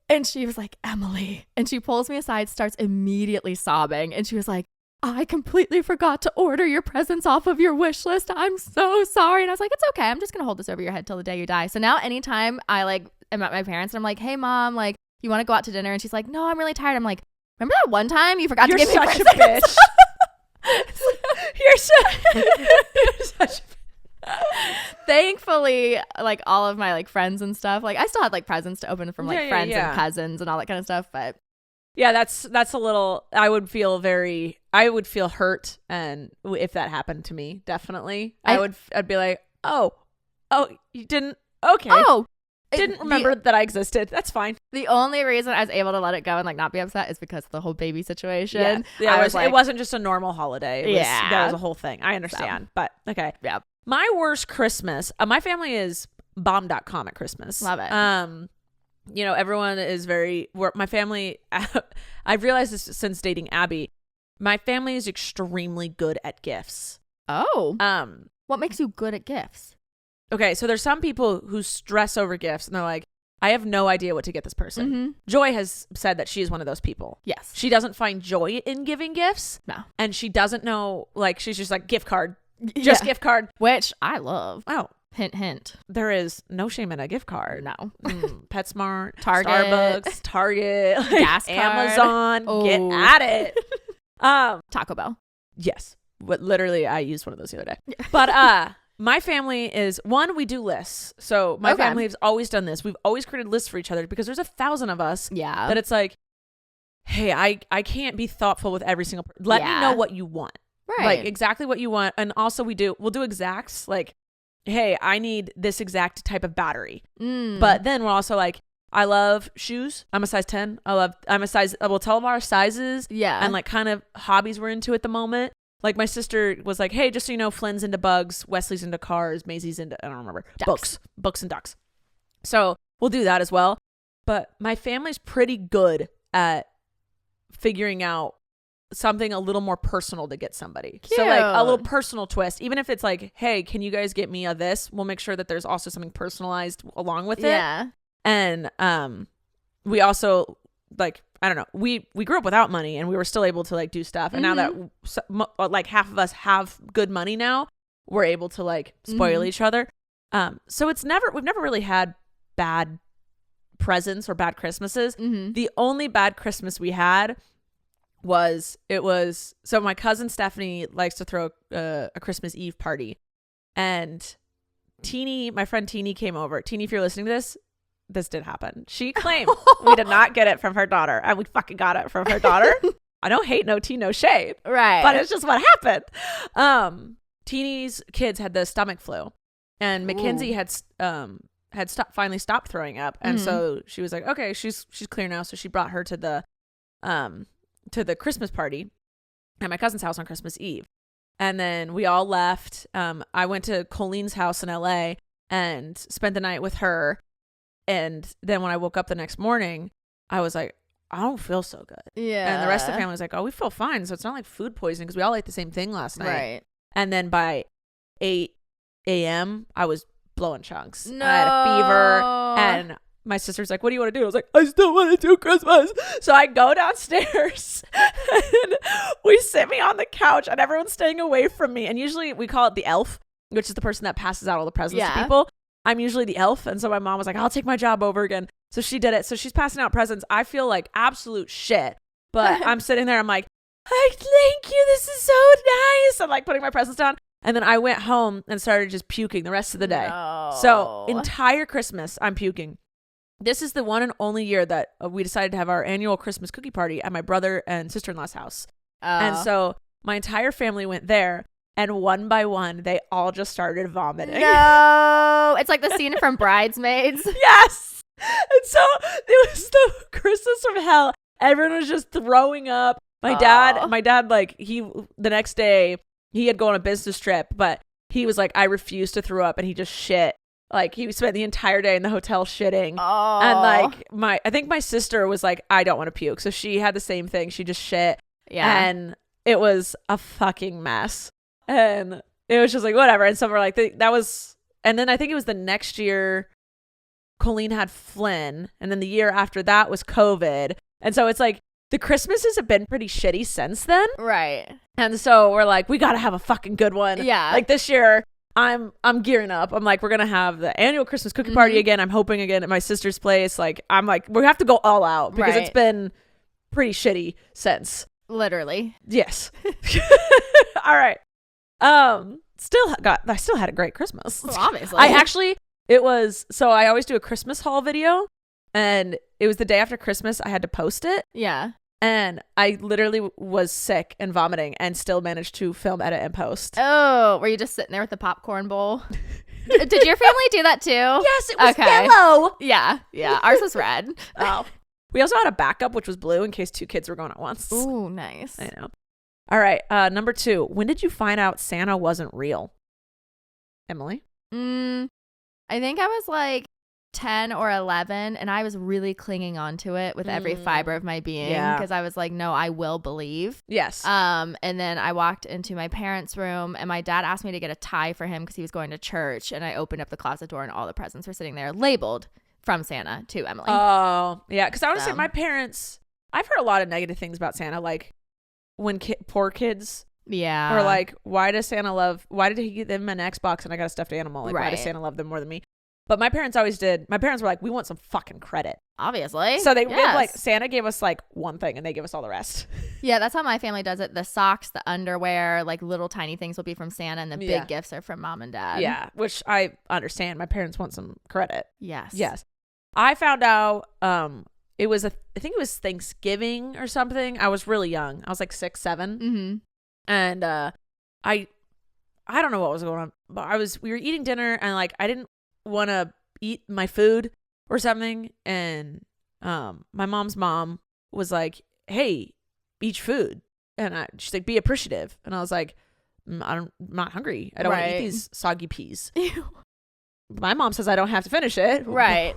and she was like, Emily. And she pulls me aside, starts immediately sobbing. And she was like, I completely forgot to order your presents off of your wish list. I'm so sorry. And I was like, it's okay. I'm just going to hold this over your head till the day you die. So now anytime I like am at my parents and I'm like, hey mom, like you want to go out to dinner? And she's like, no, I'm really tired. I'm like, remember that one time you forgot to give me presents? You're such a bitch. You're such a Thankfully, like all of my like friends and stuff, like I still had like presents to open from like friends and cousins and all that kind of stuff. But yeah, that's a little, I would feel hurt. And if that happened to me, definitely, I'd be like, oh, you didn't, okay. Oh, didn't remember that I existed. That's fine. The only reason I was able to let it go and like not be upset is because of the whole baby situation. Yeah, it wasn't just a normal holiday. That was a whole thing. I understand, but okay. Yeah. My worst Christmas, my family is bomb.com at Christmas. Love it. Everyone is my family, I've realized this since dating Abby, my family is extremely good at gifts. Oh. What makes you good at gifts? Okay, so there's some people who stress over gifts and they're like, I have no idea what to get this person. Mm-hmm. Joy has said that she is one of those people. Yes. She doesn't find joy in giving gifts. No. And she doesn't know, like, she's just like, gift card. Just gift card. Which I love. Oh. Hint, hint. There is no shame in a gift card. No. PetSmart, Target, Starbucks, Target, gas card. Amazon. Oh. Get at it. Taco Bell. Yes. But literally, I used one of those the other day. But my family is, we do lists. So my family has always done this. We've always created lists for each other because there's 1,000 of us. Yeah. That it's like, hey, I can't be thoughtful with every single person. Let me know what you want. Right. Like exactly what you want. And also we'll do exacts. Like, hey, I need this exact type of battery. But then we're also like, I love shoes. I'm a size 10. We'll tell them our sizes. Yeah. And like kind of hobbies we're into at the moment. Like my sister was like, hey, just so you know, Flynn's into bugs, Wesley's into cars, Maisie's into, I don't remember, books and ducks. So we'll do that as well. But my family's pretty good at figuring out something a little more personal to get somebody. Cute. So like a little personal twist, even if it's like, hey, can you guys get me this? We'll make sure that there's also something personalized along with it. Yeah. And we also like, I don't know, we grew up without money and we were still able to like do stuff. And now that like half of us have good money now, we're able to like spoil each other. So we've never really had bad presents or bad Christmases. The only bad Christmas we had so my cousin Stephanie likes to throw a Christmas Eve party, and my friend Teeny came over. Teeny, if you're listening to this did happen. She claimed we did not get it from her daughter, and we fucking got it from her daughter. I don't hate, no tea, no shade, right? But it's just what happened. Teeny's kids had the stomach flu, and Mackenzie had finally stopped throwing up, and so she was like, okay, she's clear now. So she brought her to the to the Christmas party at my cousin's house on Christmas Eve. And then we all left. I went to Colleen's house in LA and spent the night with her. And then when I woke up the next morning, I was like, I don't feel so good. Yeah. And the rest of the family was like, oh, we feel fine. So it's not like food poisoning because we all ate the same thing last night. Right. And then by 8 a.m., I was blowing chunks. No. I had a fever. And my sister's like, what do you want to do? I was like, I still want to do Christmas. So I go downstairs and we sit me on the couch and everyone's staying away from me. And usually we call it the elf, which is the person that passes out all the presents to people. I'm usually the elf. And so my mom was like, I'll take my job over again. So she did it. So she's passing out presents. I feel like absolute shit. But I'm sitting there. I'm like, thank you. This is so nice. I'm like putting my presents down. And then I went home and started just puking the rest of the day. No. So entire Christmas, I'm puking. This is the one and only year that we decided to have our annual Christmas cookie party at my brother and sister-in-law's house. And so my entire family went there. And one by one, they all just started vomiting. No. It's like the scene from Bridesmaids. Yes. And so it was the Christmas from hell. Everyone was just throwing up. My dad, like the next day, he had gone on a business trip, but he was like, I refuse to throw up. And he just shit. Like he spent the entire day in the hotel shitting. Oh. And like I think my sister was like, I don't want to puke. So she had the same thing. She just shit. Yeah. And it was a fucking mess. And it was just like, whatever. And some were like, that was, and then I think it was the next year, Colleen had Flynn. And then the year after that was COVID. And so it's like, the Christmases have been pretty shitty since then. Right. And so we're like, we got to have a fucking good one. Yeah. Like this year, I'm gearing up. I'm like, we're going to have the annual Christmas cookie party again. I'm hoping again at my sister's place. Like, I'm like, we have to go all out because it's been pretty shitty since. Literally. Yes. All right. I still had a great Christmas. Well, obviously. So I always do a Christmas haul video, and it was the day after Christmas. I had to post it. Yeah. And I literally was sick and vomiting and still managed to film, edit, and post. Oh, were you just sitting there with the popcorn bowl? Did your family do that too? Yes, it was yellow. Yeah. Yeah. Ours was red. Oh. We also had a backup, which was blue in case two kids were going at once. Ooh, nice. I know. All right. Number 2. When did you find out Santa wasn't real? Emily? I think I was like 10 or 11, and I was really clinging on to it with every fiber of my being because I was like, no, I will believe. Yes. And then I walked into my parents' room, and my dad asked me to get a tie for him because he was going to church, and I opened up the closet door, and all the presents were sitting there labeled from Santa to Emily. Oh, yeah. Because I want to say my parents, I've heard a lot of negative things about Santa, like when poor kids are like, why did he give them an Xbox and I got a stuffed animal? Like, why does Santa love them more than me? But my parents always did. My parents were like, we want some fucking credit. Obviously. So they did, like, Santa gave us like one thing and they give us all the rest. Yeah, that's how my family does it. The socks, the underwear, like little tiny things will be from Santa, and the big gifts are from mom and dad. Yeah, which I understand. My parents want some credit. Yes. I found out it was I think it was Thanksgiving or something. I was really young. I was like 6, 7. Mm-hmm. And I don't know what was going on, but we were eating dinner and like I didn't want to eat my food or something, and my mom's mom was like, hey, eat food, and she's like, be appreciative, and I was like, I'm not hungry, I don't want to eat these soggy peas. Ew. My mom says I don't have to finish it. Right.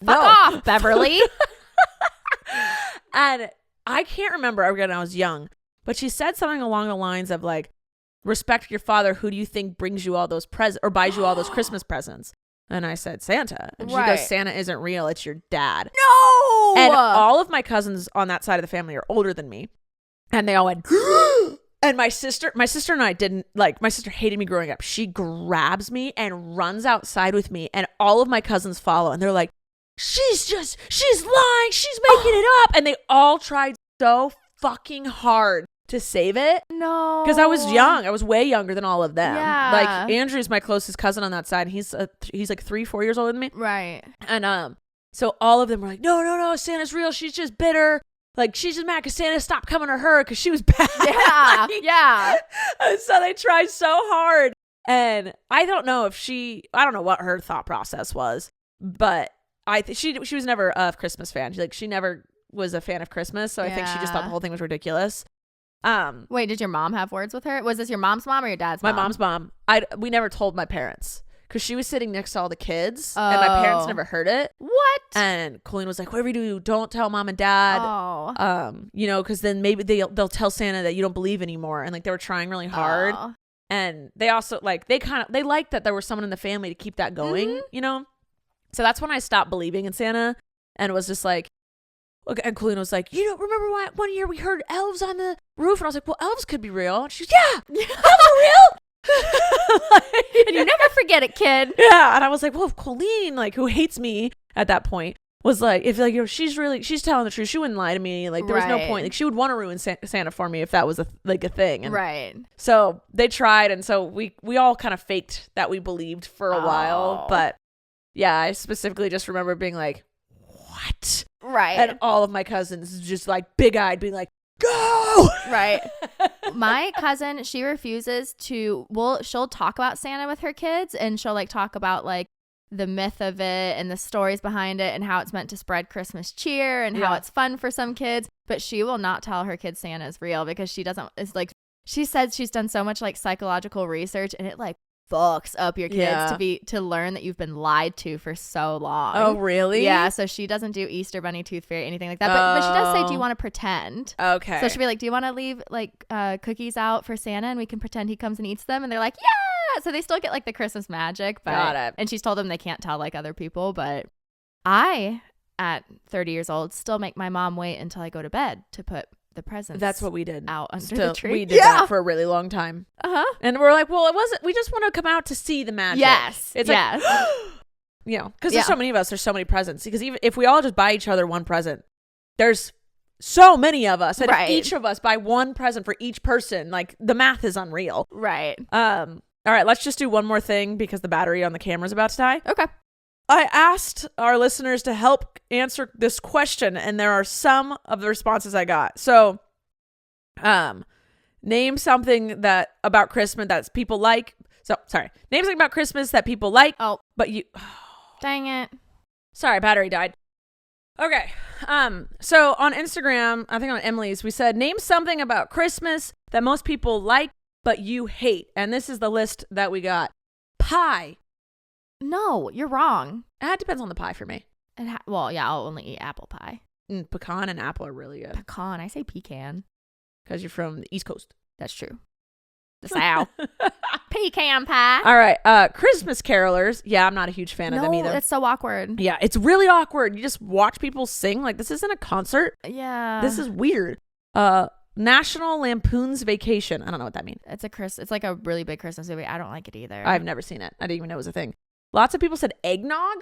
No. Fuck off, Beverly. And I can't remember again, I was young, but she said something along the lines of like, respect your father. Who do you think brings you all those presents or buys you all those Christmas presents? And I said, Santa. And she goes, Santa isn't real. It's your dad. No. And all of my cousins on that side of the family are older than me. And they all went, and my sister and I didn't, like, my sister hated me growing up. She grabs me and runs outside with me. And all of my cousins follow. And they're like, she's lying. She's making it up. And they all tried so fucking hard to save it. No. Because I was young. I was way younger than all of them. Yeah. Like, Andrew's my closest cousin on that side. He's like 3-4 years older than me. Right. And so all of them were like, no, Santa's real. She's just bitter. Like, she's just mad because Santa stopped coming to her because she was bad. Yeah. Yeah. And so they tried so hard. And I don't know what her thought process was, but she was never a Christmas fan. She never was a fan of Christmas, so I think she just thought Yeah. the whole thing was ridiculous. Wait, did your mom have words with her? Was this your mom's mom or your dad's My mom? mom's mom. We never told my parents because she was sitting next to all the kids, and my parents never heard it. What? And Colleen was like, "Whatever you do, don't tell mom and dad." Oh. You know, because then maybe they'll tell Santa that you don't believe anymore, and like they were trying really hard. Oh. And they also like they liked that there was someone in the family to keep that going, you know. So that's when I stopped believing in Santa and was just like, okay. And Colleen was like, "You don't remember why one year we heard elves on the roof?" And I was like, "Well, elves could be real." And she's, "Yeah, elves are real." And you never forget it, kid. Yeah. And I was like, well, if Colleen, like, who hates me at that point, was like, if like, you know, she's telling the truth, she wouldn't lie to me. Like, there was no point. Like, she would want to ruin Santa for me if that was a thing. And Right. so they tried, and so we all kind of faked that we believed for a while. But yeah, I specifically just remember being like, what? Right. And all of my cousins just like big-eyed being like, go! Right. My cousin, she refuses to, she'll talk about Santa with her kids, and she'll like talk about like the myth of it and the stories behind it and how it's meant to spread Christmas cheer and how it's fun for some kids. But she will not tell her kids Santa is real because she doesn't, it's like, she said she's done so much like psychological research, and it like fucks up your kids to learn that you've been lied to for so long. Oh, really? Yeah. So she doesn't do Easter Bunny, Tooth Fairy, anything like that. But she does say, do you want to pretend? Okay. So she'll be like, do you want to leave like cookies out for Santa and we can pretend he comes and eats them? And they're like, yeah. So they still get like the Christmas magic. But, Got it. And she's told them they can't tell like other people. But I, at 30 years old, still make my mom wait until I go to bed to put the presents. That's what we did. Out under the tree. We did that for a really long time. Uh-huh. And we're like, well, it wasn't, we just want to come out to see the magic. Yes. It's yes. like, you know, because there's so many of us, there's so many presents. Because even if we all just buy each other one present, there's so many of us. And if each of us buy one present for each person, like the math is unreal. Right. All right, let's just do one more thing because the battery on the camera is about to die. Okay. I asked our listeners to help answer this question, and there are some of the responses I got. So, name something that about Christmas that people like. So, sorry. Name something about Christmas that people like. Oh, but you. dang it. Sorry, battery died. Okay. So on Instagram, I think on Emily's, we said name something about Christmas that most people like but you hate, and this is the list that we got. Pie. No, you're wrong. It depends on the pie for me. Well, yeah, I'll only eat apple pie. Pecan and apple are really good. Pecan. I say pecan. Because you're from the East Coast. That's true. The South. Pecan pie. All right. Christmas carolers. Yeah, I'm not a huge fan of them either. It's so awkward. Yeah, it's really awkward. You just watch people sing. Like, this isn't a concert. Yeah. This is weird. National Lampoon's Vacation. I don't know what that means. It's like a really big Christmas movie. I don't like it either. I've never seen it. I didn't even know it was a thing. Lots of people said eggnog.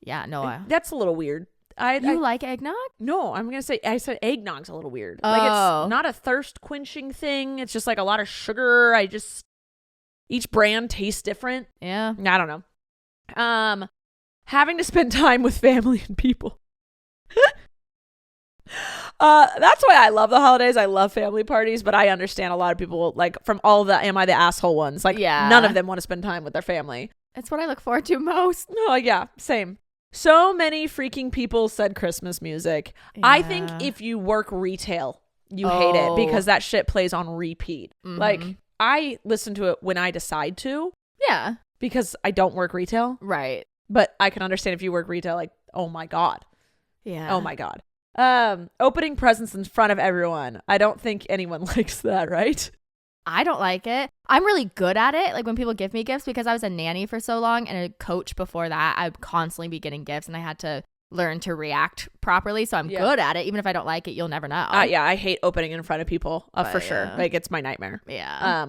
Yeah, no. That's a little weird. You like eggnog? No, I'm going to say, I said eggnog's a little weird. Oh. Like, it's not a thirst quenching thing. It's just like a lot of sugar. Each brand tastes different. Yeah. I don't know. Having to spend time with family and people. That's why I love the holidays. I love family parties, but I understand a lot of people, like, from all the am I the asshole ones, like, none of them want to spend time with their family. It's what I look forward to most. Oh, yeah, same. So many freaking people said Christmas music. Yeah. I think if you work retail, you hate it because that shit plays on repeat. Mm-hmm. Like, I listen to it when I decide to. Yeah. Because I don't work retail. Right. But I can understand if you work retail, like, oh my God. Yeah. Oh my God. Opening presents in front of everyone. I don't think anyone likes that, right? I don't like it. I'm really good at it. Like when people give me gifts, because I was a nanny for so long and a coach before that, I'd constantly be getting gifts and I had to learn to react properly. So I'm good at it. Even if I don't like it, you'll never know. Yeah, I hate opening in front of people for sure. Like it's my nightmare. Yeah.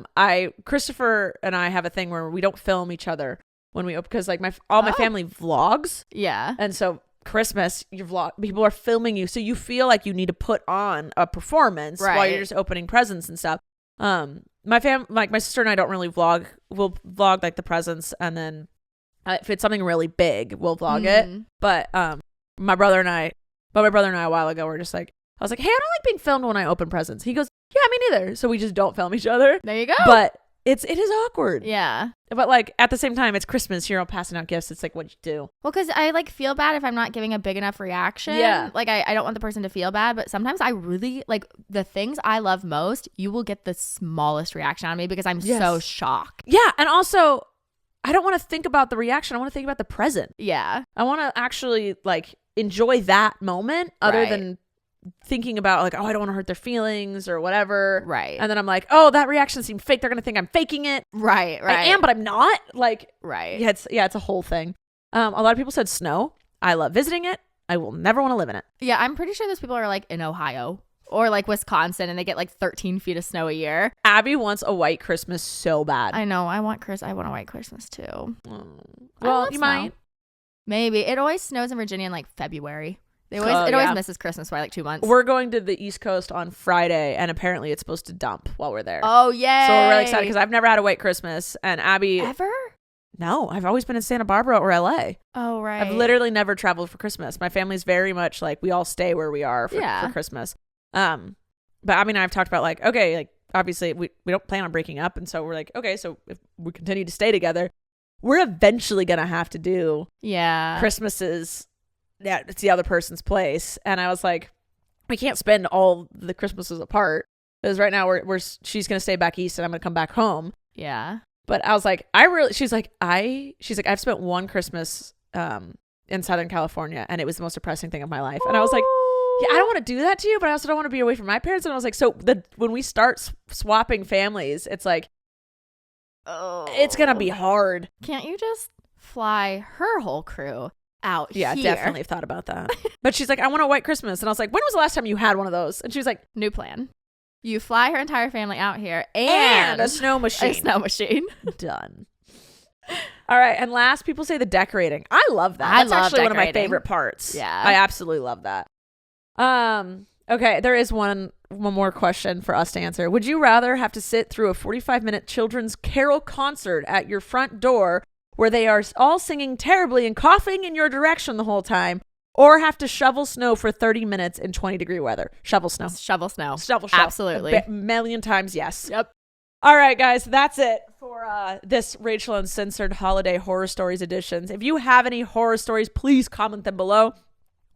Christopher and I have a thing where we don't film each other when we open because like all my family vlogs. Yeah. And so Christmas, people are filming you, so you feel like you need to put on a performance while you're just opening presents and stuff. My sister and I don't really vlog. We'll vlog like the presents, and then if it's something really big, we'll vlog it. But my brother and I a while ago were just like, I was like, hey, I don't like being filmed when I open presents. He goes, yeah, me neither. So we just don't film each other. There you go. But it is awkward. Yeah. But like at the same time, it's Christmas. You're all passing out gifts. It's like what you do. Well, because I like feel bad if I'm not giving a big enough reaction. Yeah. Like I don't want the person to feel bad, but sometimes I really like the things I love most. You will get the smallest reaction on me because I'm so shocked. Yeah. And also, I don't want to think about the reaction. I want to think about the present. Yeah. I want to actually like enjoy that moment other than thinking about like, oh, I don't want to hurt their feelings or whatever. Right. And then I'm like, oh, that reaction seemed fake. They're going to think I'm faking it. Right. I am, but I'm not. Like, right. Yeah, it's a whole thing. A lot of people said snow. I love visiting it. I will never want to live in it. Yeah, I'm pretty sure those people are like in Ohio or like Wisconsin and they get like 13 feet of snow a year. Abby wants a white Christmas so bad. I know. I want a white Christmas too. Well, you might. Maybe. It always snows in Virginia in like February. It always misses Christmas by like 2 months. We're going to the East Coast on Friday, and apparently it's supposed to dump while we're there. Oh, yay. So we're really excited because I've never had a white Christmas. And Abby... Ever? No, I've always been in Santa Barbara or LA. Oh, right. I've literally never traveled for Christmas. My family's very much like, we all stay where we are for Christmas. But Abby and I have talked about like, okay, like obviously we don't plan on breaking up. And so we're like, okay, so if we continue to stay together, we're eventually going to have to do Christmases. Yeah, it's the other person's place. And I was like, we can't spend all the Christmases apart because right now she's going to stay back east and I'm going to come back home. Yeah. But I was like, she's like, I've spent one Christmas in Southern California and it was the most depressing thing of my life. And I was like, yeah, I don't want to do that to you, but I also don't want to be away from my parents. And I was like, so when we start swapping families, it's like, it's going to be hard. Can't you just fly her whole crew out here? Yeah, definitely thought about that. But she's like, I want a white Christmas. And I was like, when was the last time you had one of those? And she was like, new plan. You fly her entire family out here and a snow machine. A snow machine. Done. All right. And last, people say the decorating. I love that. That's actually one of my favorite parts. Yeah. I absolutely love that. Okay. There is one more question for us to answer. Would you rather have to sit through a 45-minute children's carol concert at your front door where they are all singing terribly and coughing in your direction the whole time, or have to shovel snow for 30 minutes in 20-degree weather? Shovel snow. Shovel snow. Shovel. Absolutely. A million times yes. Yep. All right, guys, that's it for this Rachel Uncensored Holiday Horror Stories editions. If you have any horror stories, please comment them below.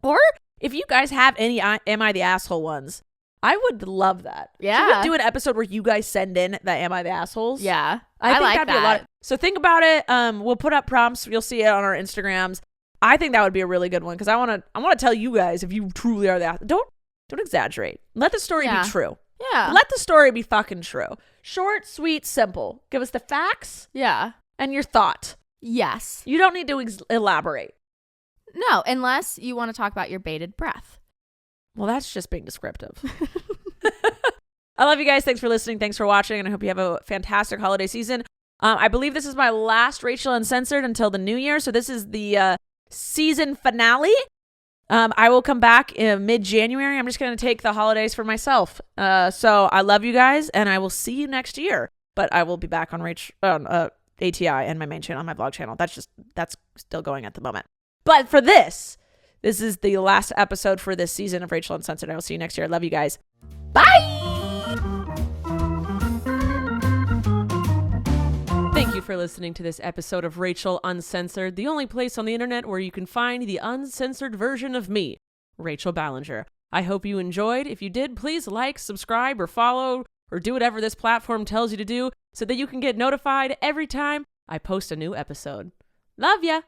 Or if you guys have any Am I the Asshole ones, I would love that. Yeah. Should we do an episode where you guys send in the Am I the Assholes? Yeah. I think like that'd be a lot. So think about it. We'll put up prompts. You'll see it on our Instagrams. I think that would be a really good one because I want to tell you guys if you truly are that. Don't exaggerate. Let the story be true. Yeah. Let the story be fucking true. Short, sweet, simple. Give us the facts. Yeah. And your thought. Yes. You don't need to elaborate. No, unless you want to talk about your bated breath. Well, that's just being descriptive. I love you guys. Thanks for listening. Thanks for watching. And I hope you have a fantastic holiday season. I believe this is my last Rachel Uncensored until the new year. So this is the season finale. I will come back in mid-January. I'm just going to take the holidays for myself. So I love you guys, and I will see you next year. But I will be back on ATI and my main channel, my vlog channel. That's still going at the moment. But for this is the last episode for this season of Rachel Uncensored. I will see you next year. I love you guys. Bye! Thank you for listening to this episode of Rachel Uncensored, the only place on the internet where you can find the uncensored version of me, Rachel Ballinger. I hope you enjoyed. If you did, please like, subscribe, or follow, or do whatever this platform tells you to do so that you can get notified every time I post a new episode. Love ya!